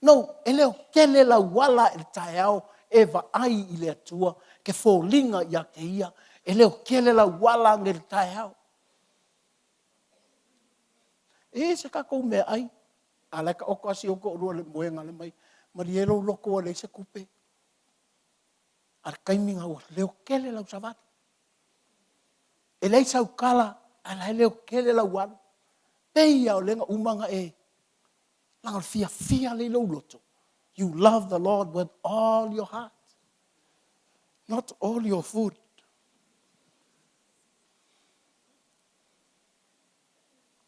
No, e leo kele la wala e taeao, e va ai I le atua, ke fōlinga ia ke ia, e leo kele la wala nge le taeao. E se kako mea ai, alaka oko asi oko rua le moenga le mai. Marielo loko le se kupe. Ar kaiminga o leo kele lau savati. E lei sau kala, ala leo kele lau wanu. Peia o lenga umanga e. Langa fia le lau loto. You love the Lord with all your heart, not all your food.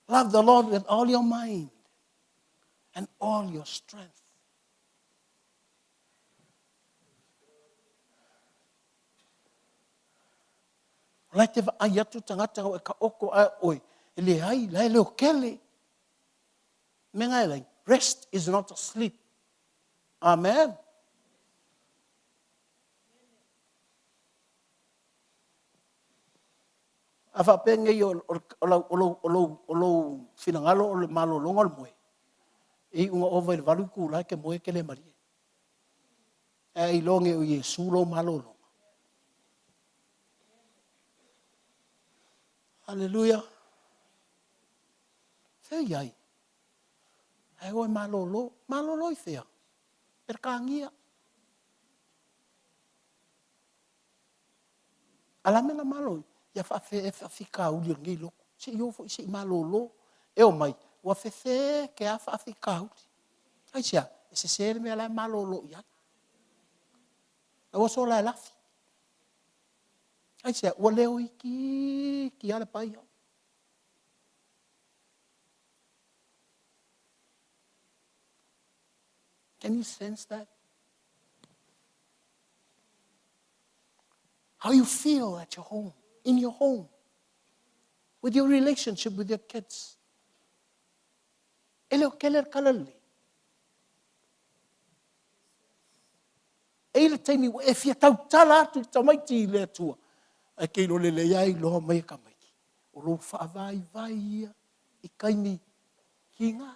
Love the Lord with all your mind and all your strength. Lai te ai atu tangata o e ka oko a oi, e le ai, lai leo kele. Me ngai lai, rest is not sleep. Amen. A whapenge i o lo whinangalo o le malo longa o moe. I unga ova i le walu kūrai ke moe ke le marie. E i longe o Yesu lo malo longa. Hallelujah. Whea iai. Hei oi malo lo i whea. Per kāngia. Alamena malo, ia whawhika uli o ngei loko. Se i ofo i se i malo lo. E o mai, ua whewhe ke a whawhika uli. Ai sia, e se sere mea lai malo lo iai. E o so lai lafi. Ai sia, ua leo i ki ale pai au. Can you sense that? How you feel at your home, in your home, with your relationship with your kids. Eleo keler kalali. Eile taimi e fia tau tala atu tamaiti le atua. Ai kei lo le iai loa mai ka mai. O lo whaavai vai ia i kaini ki ngā.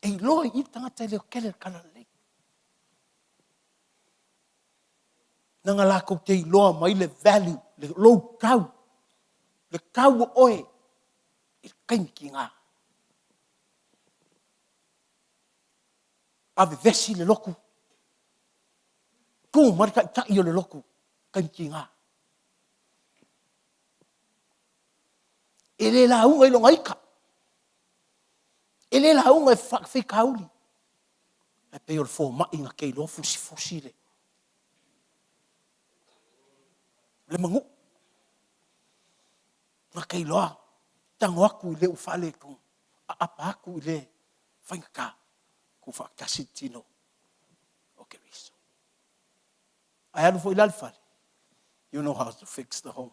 Ei loa i tangata leo keler kalali. Nanga lako te loa mai le value, le low kau. Le kau o oe i kaini ki ngā. Ave vesi le loku. Ko marika i tai o le loku. Kaini ki ngā. E le la unga i longa ika. E le la unga e whakauli. E peo le fō mai ngā kei loa fusi le. Le mangu. Ngā kei loa. Tango aku i le ufale kong. A apa aku i le whaingaka. Ku whakasi tino. O ke riso. Ai anu fo i lalfare. You know how to fix the home.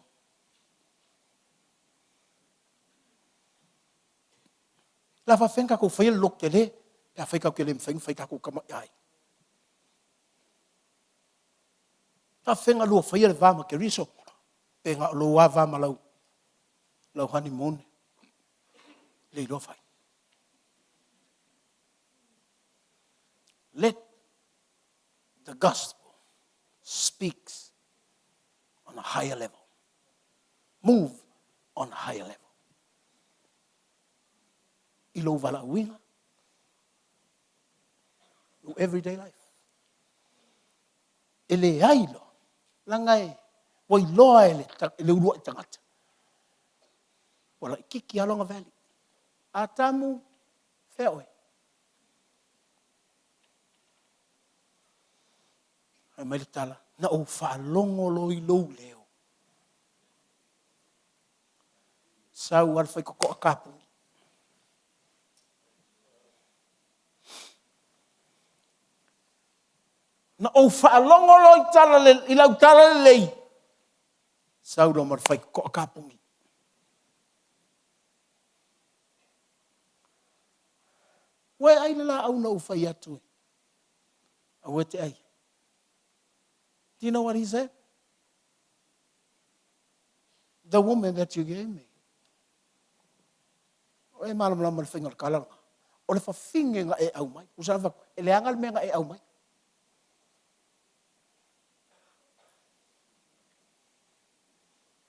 La whawhenga ko whaia lok te le. Pea whaika ke le mwhainga ko kama ai. Whawhenga lua whaia le vama ke riso. Pe ngā loa vama lau. Lau honeymoon. Le lo whai. Let the gospel speaks on a higher level. Move on a higher level. Ilo wala winga. Your everyday life. Ele ailo. Langai. Wai loa ele urua i tangata. Wala ikiki alonga valley. Atamu feoe. Ai mai tala. Na o whaalongo loi lou leo. Sau alwhai koko a kapu. Na o whaalongo loi tala le, i lau tala le lei. Sau ro marwhai koko a kapungi. Wai ai le la au na ufai atu. Awe te ai. Do you know what he said? The woman that you gave me. O e malam lama le whingar kalanga. O le whawhinge nga e au mai. Usana whaku, e le angal mea nga e au mai.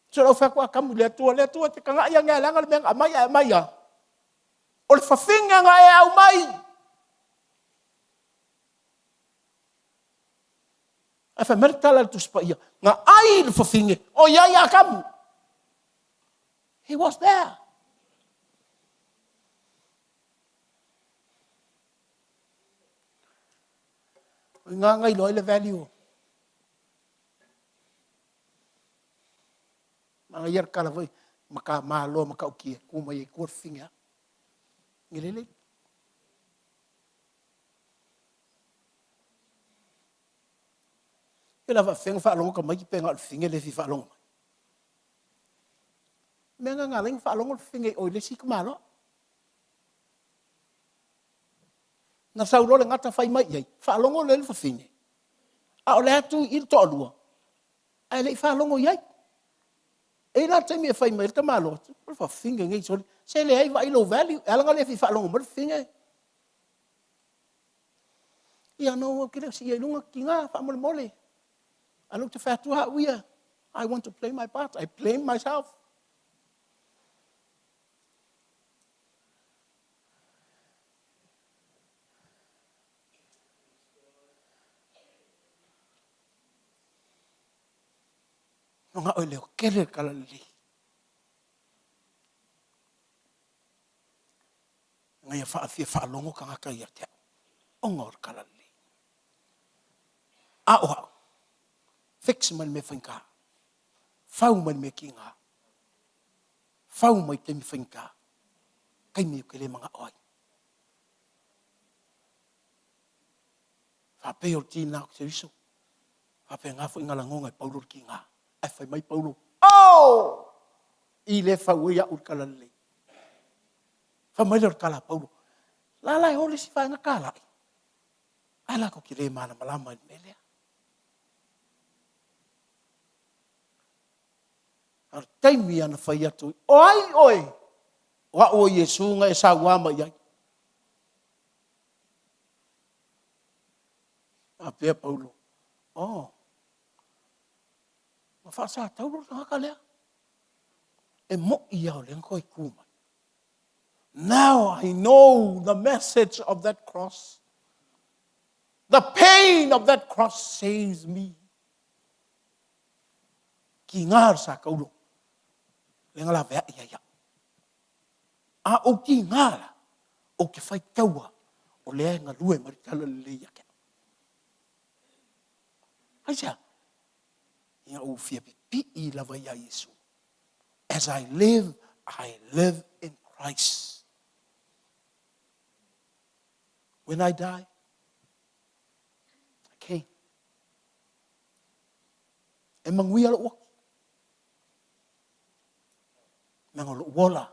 So rau whaku a kamu le atua te kanga ia ngā langal mea nga mai a mai a. O le whawhinge nga e au mai. E wha meritala tu spa ia. Ngā ai le whawhinge. O ia ia kamu. He was there. Ngā ngai loa le value. Mga iar kala vai, maka malo, maka ukia, kuma i kuar finga. Ngilele. Ila va fenga fa longo ka mai ki penga finga le fi fa longo. Menga ngaling fa longo finga o le si kumalo. Na sauro le ngata fai mai ai, fa longo le fa finga. A o le atu il to lua. Ai le fa longo ai. E la te me fai mai te malo. Fa finga ngai so. Se le ai vai lo value, ala ngale fi fa longo mer finga. Ia no kile si ai lunga kinga fa mole mole. I look to fatua uia. I want to play my part. I play myself. Nga o leo kere kala li. Nga ia faa fia faa longo ka ngaka ia te. O ngor kala li. A oa. Fix man me whainka. Fau man me kinga. Fau mai te me whainka. Kai me ke le mga oi. Fa peo tina o te riso. Fa pe ngā fo inga langonga i paulo ki ngā. Ai fai mai paulo. Oh! I le fau ia ur kala le. Fa mai lor kala paulo. La lai hole si fa nga kala. Ai la ko ki le mana malama i melea. Ar taimi ana fai atu. Oi, oi. Wa o Yesu nga e sa wama iai. A pia paulo. Oh. Ma fa sa tau nga kalea. E mo ia o le ngoi kuma. Now I know the message of that cross. The pain of that cross saves me. Ki ngar sa kaulo. Le ngala vea ia ia. A o ki ngala. O ke fai kaua. O le nga lue maritala le ia ke. Aisa. Ia o fia pi i lava ia Yesu. As I live in Christ. When I die, okay. E mangui ala uaki. Mangolo wola.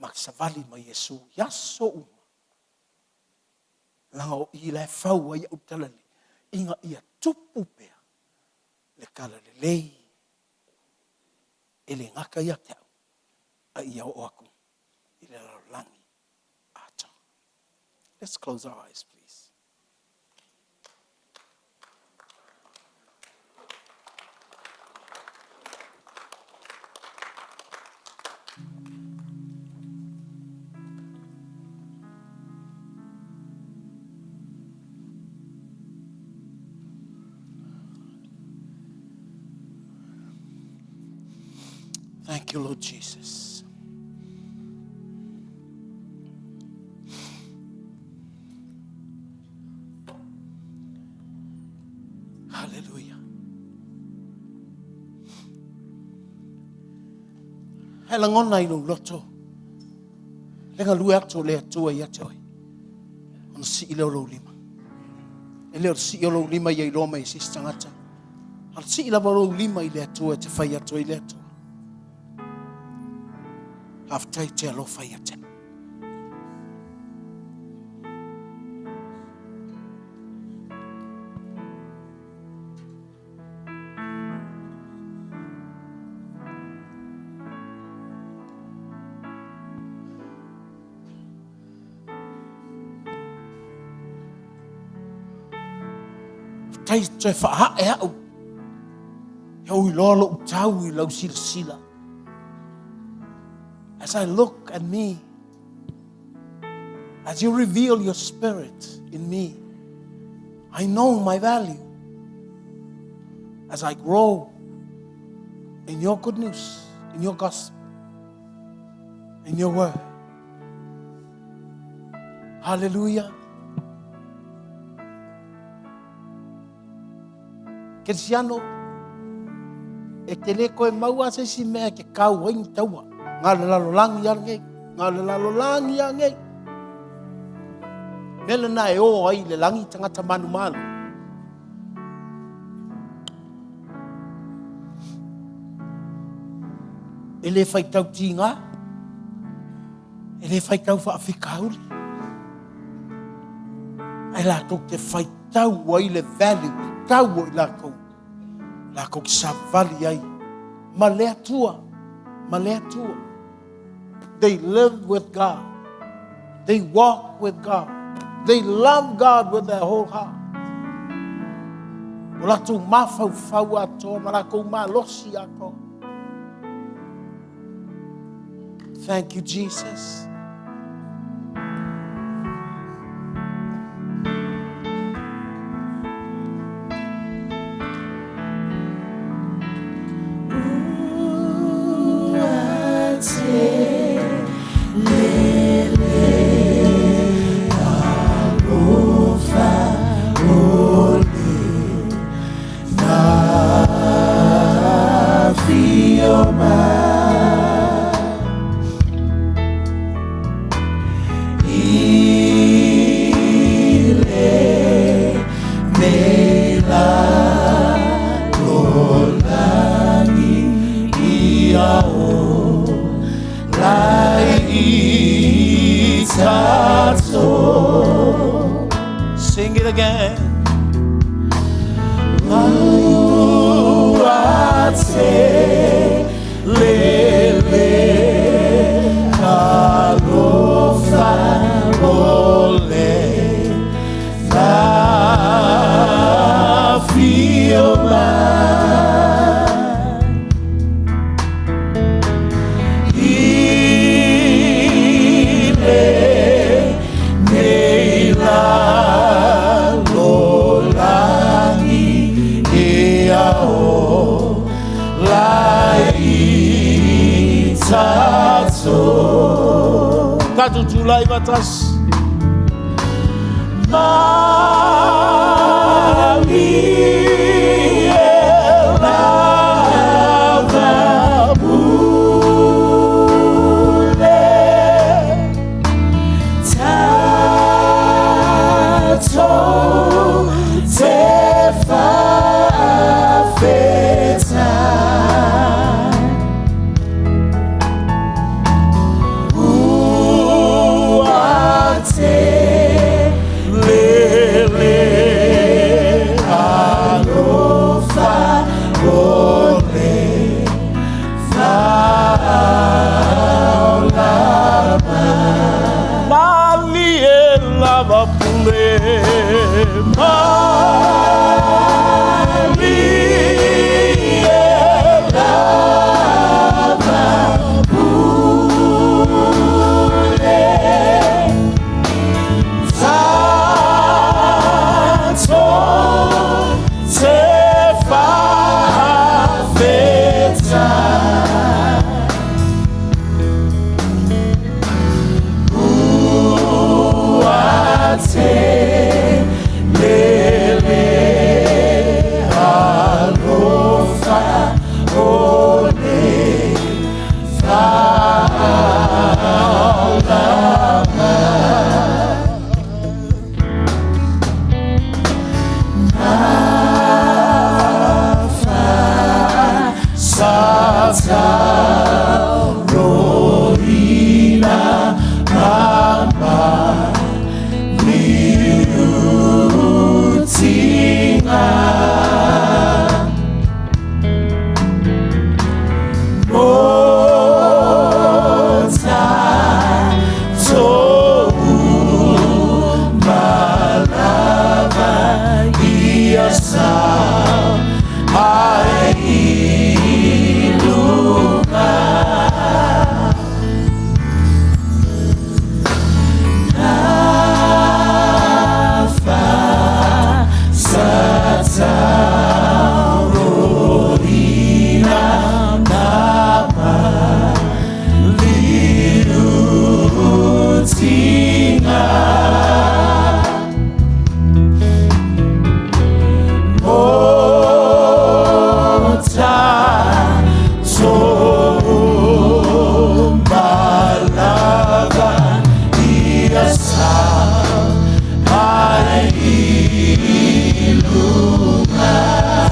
Maksavali ma Yesu. Yaso uma. Langa o i le fau ai utalali. Inga ia tupu pea. Le kala le lei. E le ngaka ia te au. A ia o aku. I le langi. Ata. Let's close our eyes, please. Thank you, Lord Jesus. Hallelujah. Hela ngona ilo loto. Lenga lue ato le atua i atoi. On si ilo lo lima. Ele si ilo lima i Roma i sistangata. Al si ilo lo lima i le atua te fai ato i le atua. After te alo fai ate. Tai te wha e au. Hau I lolo utau I lau sila. As I look at me, as you reveal your spirit in me, I know my value. As I grow in your good news, in your gospel, in your word. Hallelujah. Cristiano, e te le koe maua se si mea ke kau wain taua. Ngā le lalo langi angei, ngā le lalo langi angei. Mele na e o ai le langi tangata manu malu. E le whaitau tīnga, e le whaitau whaafikauri. Ai lātou te whaitau ai le value, tau ai lātou. Lākou savali ai. Ma lea tua, ma lea tua. They live with God. They walk with God. They love God with their whole heart. O lātou mawhau atoa, ma lākou malosi atoa. Thank you, Jesus. Sing it again. Katu tulai batas Lele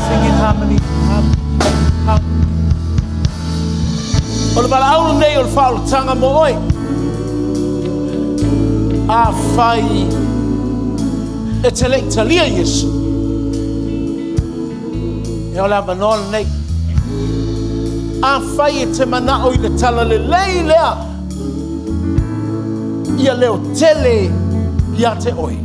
Sing in harmony. O le bala au nei o le whaolotanga mo oi. A whai e te lei talia Yesu. E o le amanola nei. A whai e te mana o i le tala le lei lea. Ia leo tele ia te oi.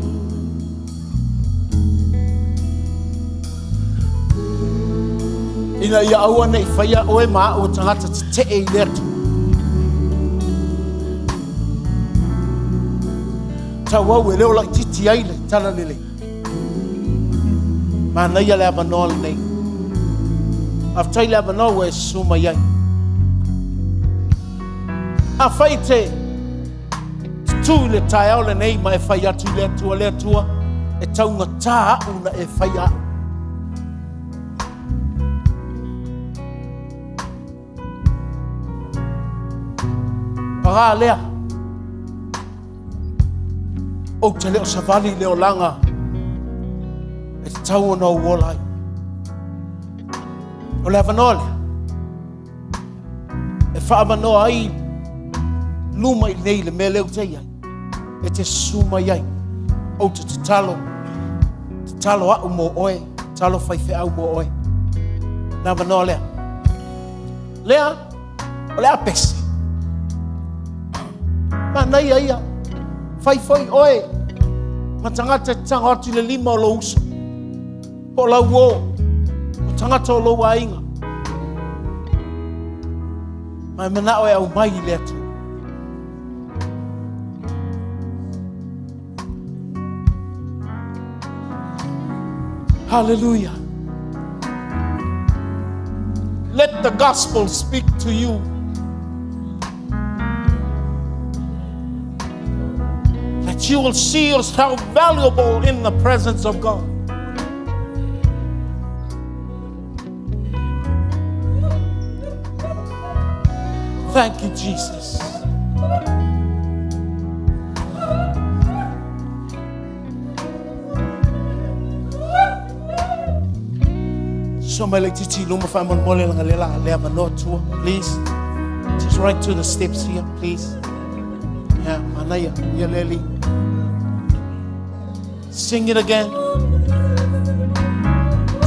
Ina ia aua nei whaia oe maa o tangata te e i letu. Tau au e leo lai titi aile tala lele. Ma nei a le amanoa nei. Aftai le amanoa e suma iai. A whai te tu le tae au le nei ma e whai atu le atua e taunga tā una e whai au. Paga lea. O te leo savali leo langa. E te tau ona o wolai. O le avanole. E whaamanoa ai. Luma i nei le me leo te iai. E te suma iai. O te talo. Te talo au mo oe. Talo whaife au mo oe. Na avanoa lea. Lea. O lea pesi. Ma nei aia, whai oe, ma tangata tanga atu le lima o lo uso. Po lau o tangata o lo ainga. Ma mana oe au mai le atu. Hallelujah. Let the gospel speak to you. You will see yourself valuable in the presence of God. Thank you, Jesus. So my like to luma fa mon mole nga lela leva no tour, please. Just right to the steps here, please. Yeah, manaya, yeleli. Sing it again.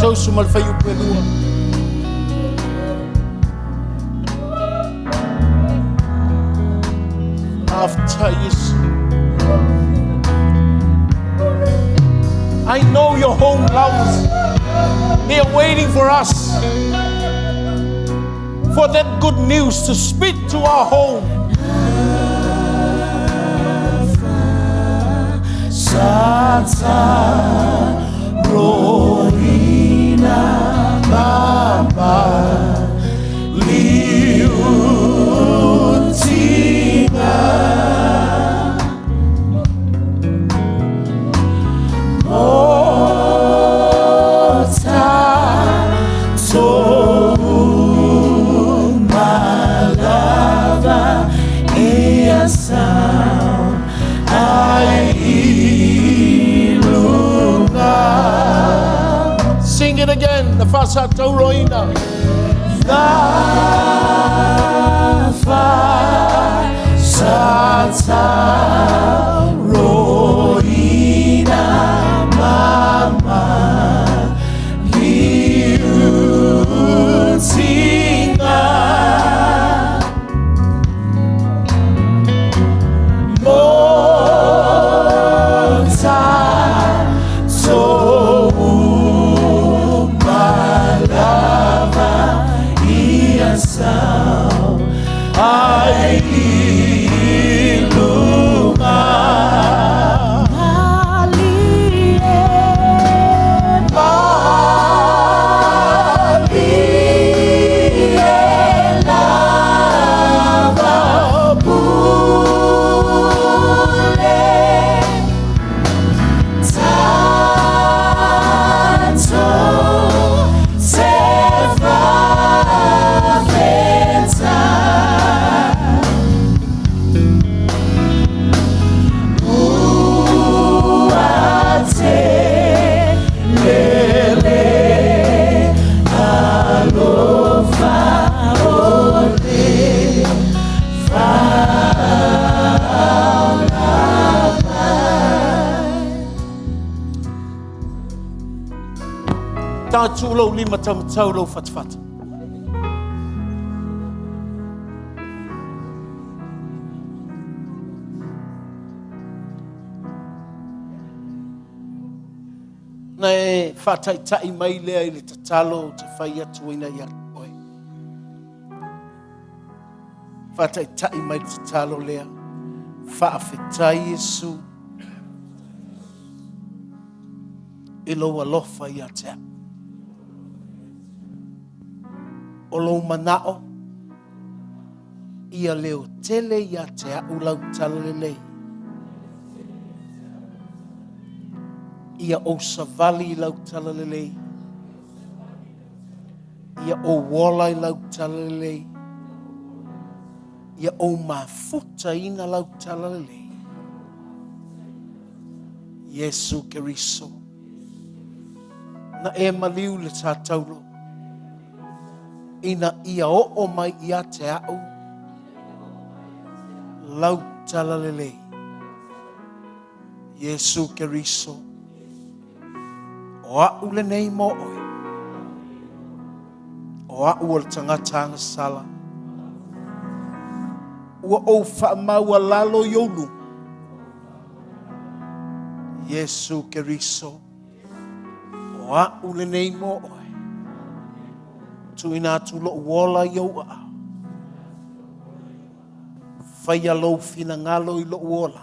Tosu malfayu pelua. After Yesu. I know your home loves. They are waiting for us. For that good news to speak to our home. Santa Roina Mama Liutina Mota Tomalava Iasa Sing it again, the Fasa Tauroina. The Fasa Roina Mama Liutinga Mota Hallelujah. tanga tulo lima tau lo fatfat. Na e whataitai mai lea i le tatalo te whai atu ina i oe. Whataitai mai le tatalo lea. Whaafetai Yesu. I lo alofa i atea. O lo manao. Ia leo tele i atea ulau talalelei. Ia o savali lau talalelei. Ia o wola lau talalelei. Ia o mafuta ina lau talalelei. Yesu Keriso. Na e maliu le tātaulo. Ina ia o mai ia te au. Lau talalelei. Yesu Keriso. O au le nei mo oi. O au o le tangata sala. Ua o whaamaua lalo iolu. Yesu Keriso. O au le nei mo oi. Tu ina tu lo wola iau a. Whai alo fina ngalo i lo wola.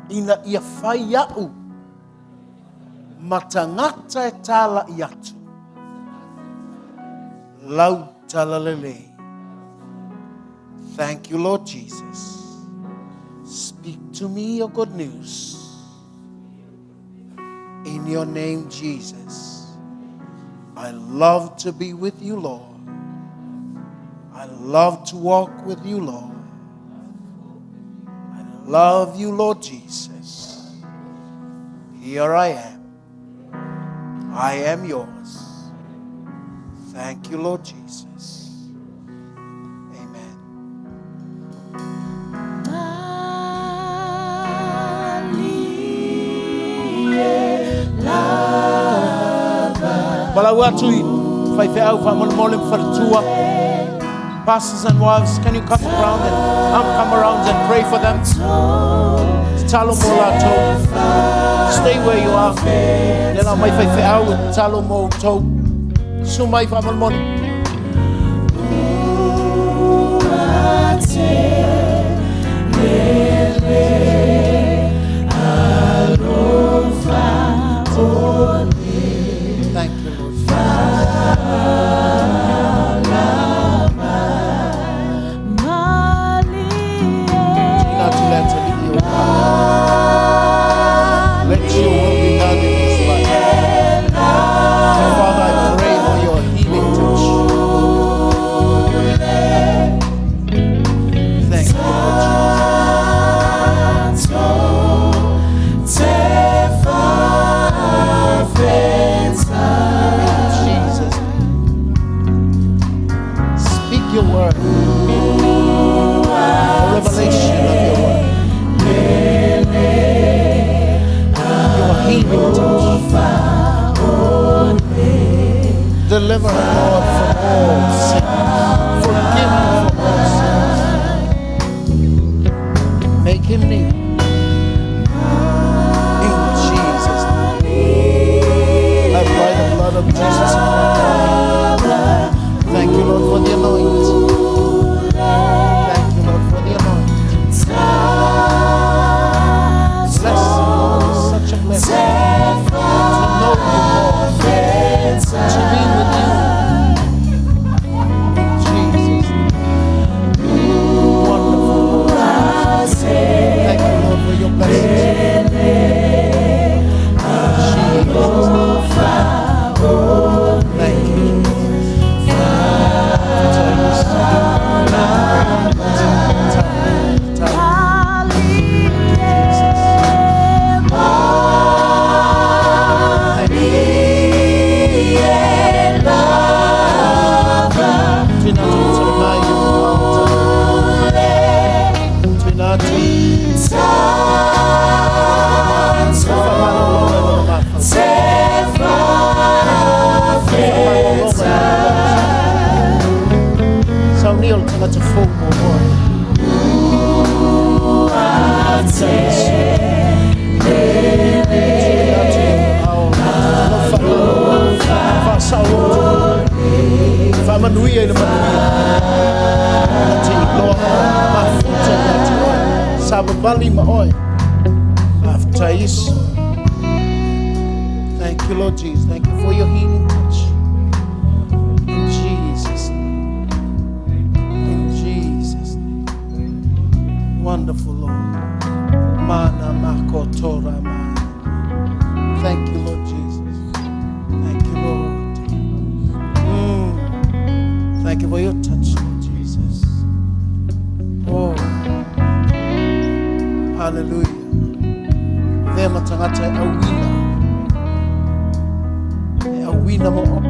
Ina ia whai au. Matangata e tala i atu. Lau talalele. Thank you, Lord Jesus. Speak to me your good news. In your name, Jesus. I love to be with you, Lord. I love to walk with you, Lord. I love you, Lord Jesus. Here I am. I am yours. Thank you, Lord Jesus. Amen. Walau atui, fai fe au fa molim fartua. Pastors and wives, can you come around and pray for them? Talo molato. Stay where you are. Then I might fai out with talo mo to. So my family. Thank you, Lord. Let your will be done in his life. Father, I pray for your healing touch. Thank you, Lord Jesus. Speak your word. A revelation of your word. Healing touch. Deliver him, Lord, from all sin. Forgive him from all sin. Make him new. In Jesus' name. I apply the blood of Jesus. Thank you, Lord, for the anointing. Thank you, Lord, for the anointing. Such a blessing to know you more, to be with you. vali maoi. After Yesu. Thank you, Lord Jesus. Thank you for your healing touch. In Jesus' name. In Jesus' name. Wonderful, Lord. Mana makotora mana. Thank you, Lord Jesus. Thank you, Lord. Thank you for your touch, Lord Jesus. Oh, hallelujah. Vema tangata awina. Awina mo.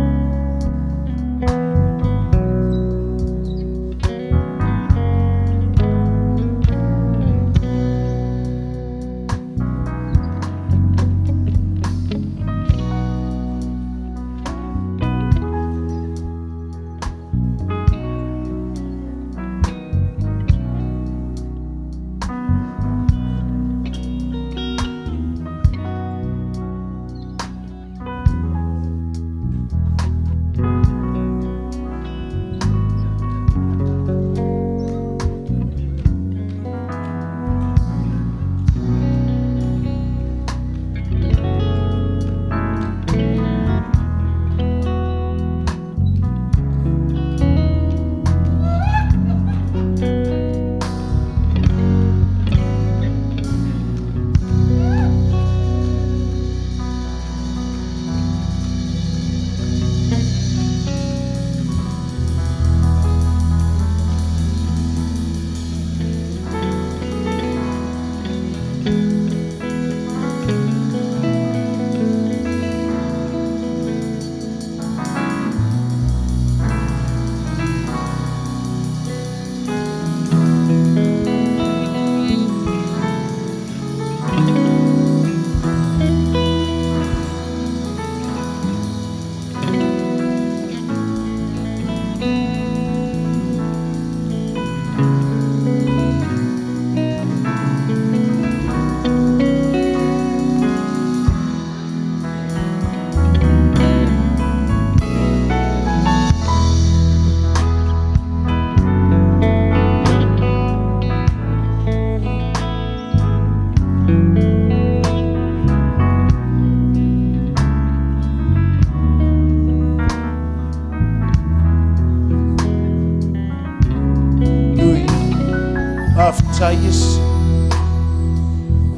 Yesu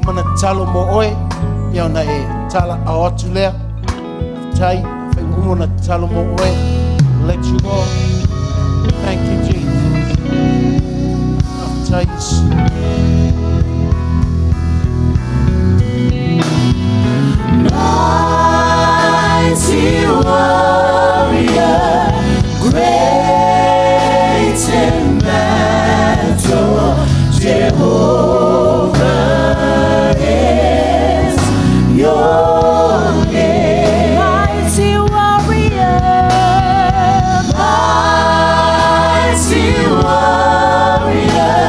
mana talo mo oe ia na e tala a atu lea tai fe umona talo mo oe let you go. Thank you, Jesus. After Yesu mighty warrior, great in battle, Jehovah is your name. Mighty warrior, mighty warrior,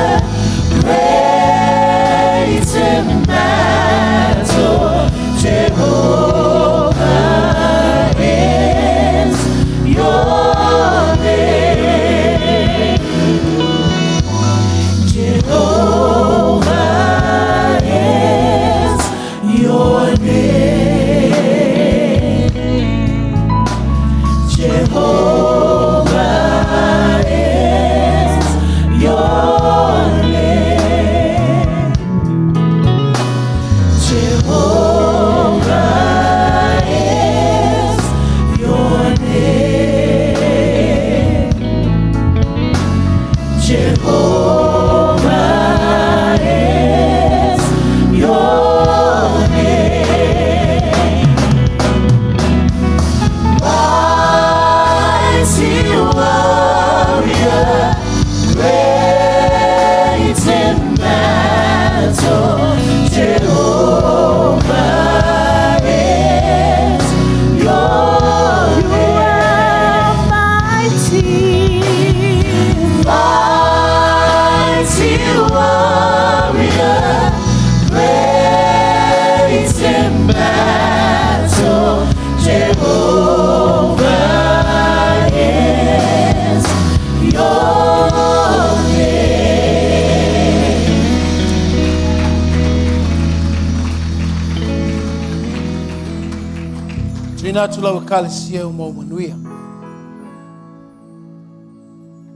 great in battle, Jehovah is your name. Jehovah is your name. Jehovah is your name. Jehovah is your name. Jehovah is your name. Mighty warrior, great in battle, Jehovah is your name. Mighty warrior, great in battle, Jehovah is your name. Tuina tu lau kalesia o mau manuia.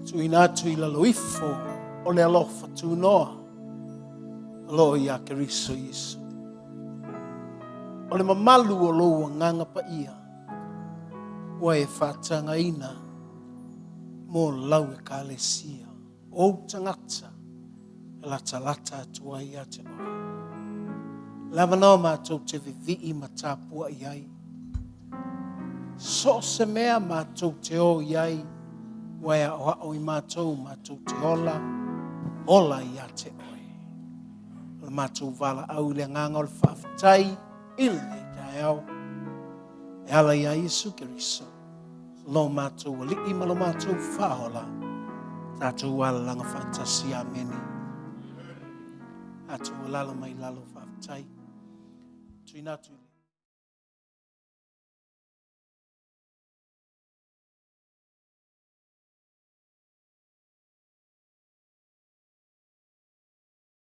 Tuina tu ila loifo o le alofa tu noa. Alo ia Keriso Yesu. O le mamalu o lo nganga pa ia. Wa e whatanga ina mo lau e kalesia. O tangata e lata atua ia te o. Lava noa mātou te vivi matapua iai. So se mea mātou te o iai. Wa e o i mātou te ola ia te oi. Le mātou vala au le nganga o le whawhatai il nei tae au. E ala ia Yesu Keriso. Lo mātou ali ima lo mātou whaola. Tātou wala langa whaatasi ameni. Tātou lala mai lalo whawhatai. Tuina tui.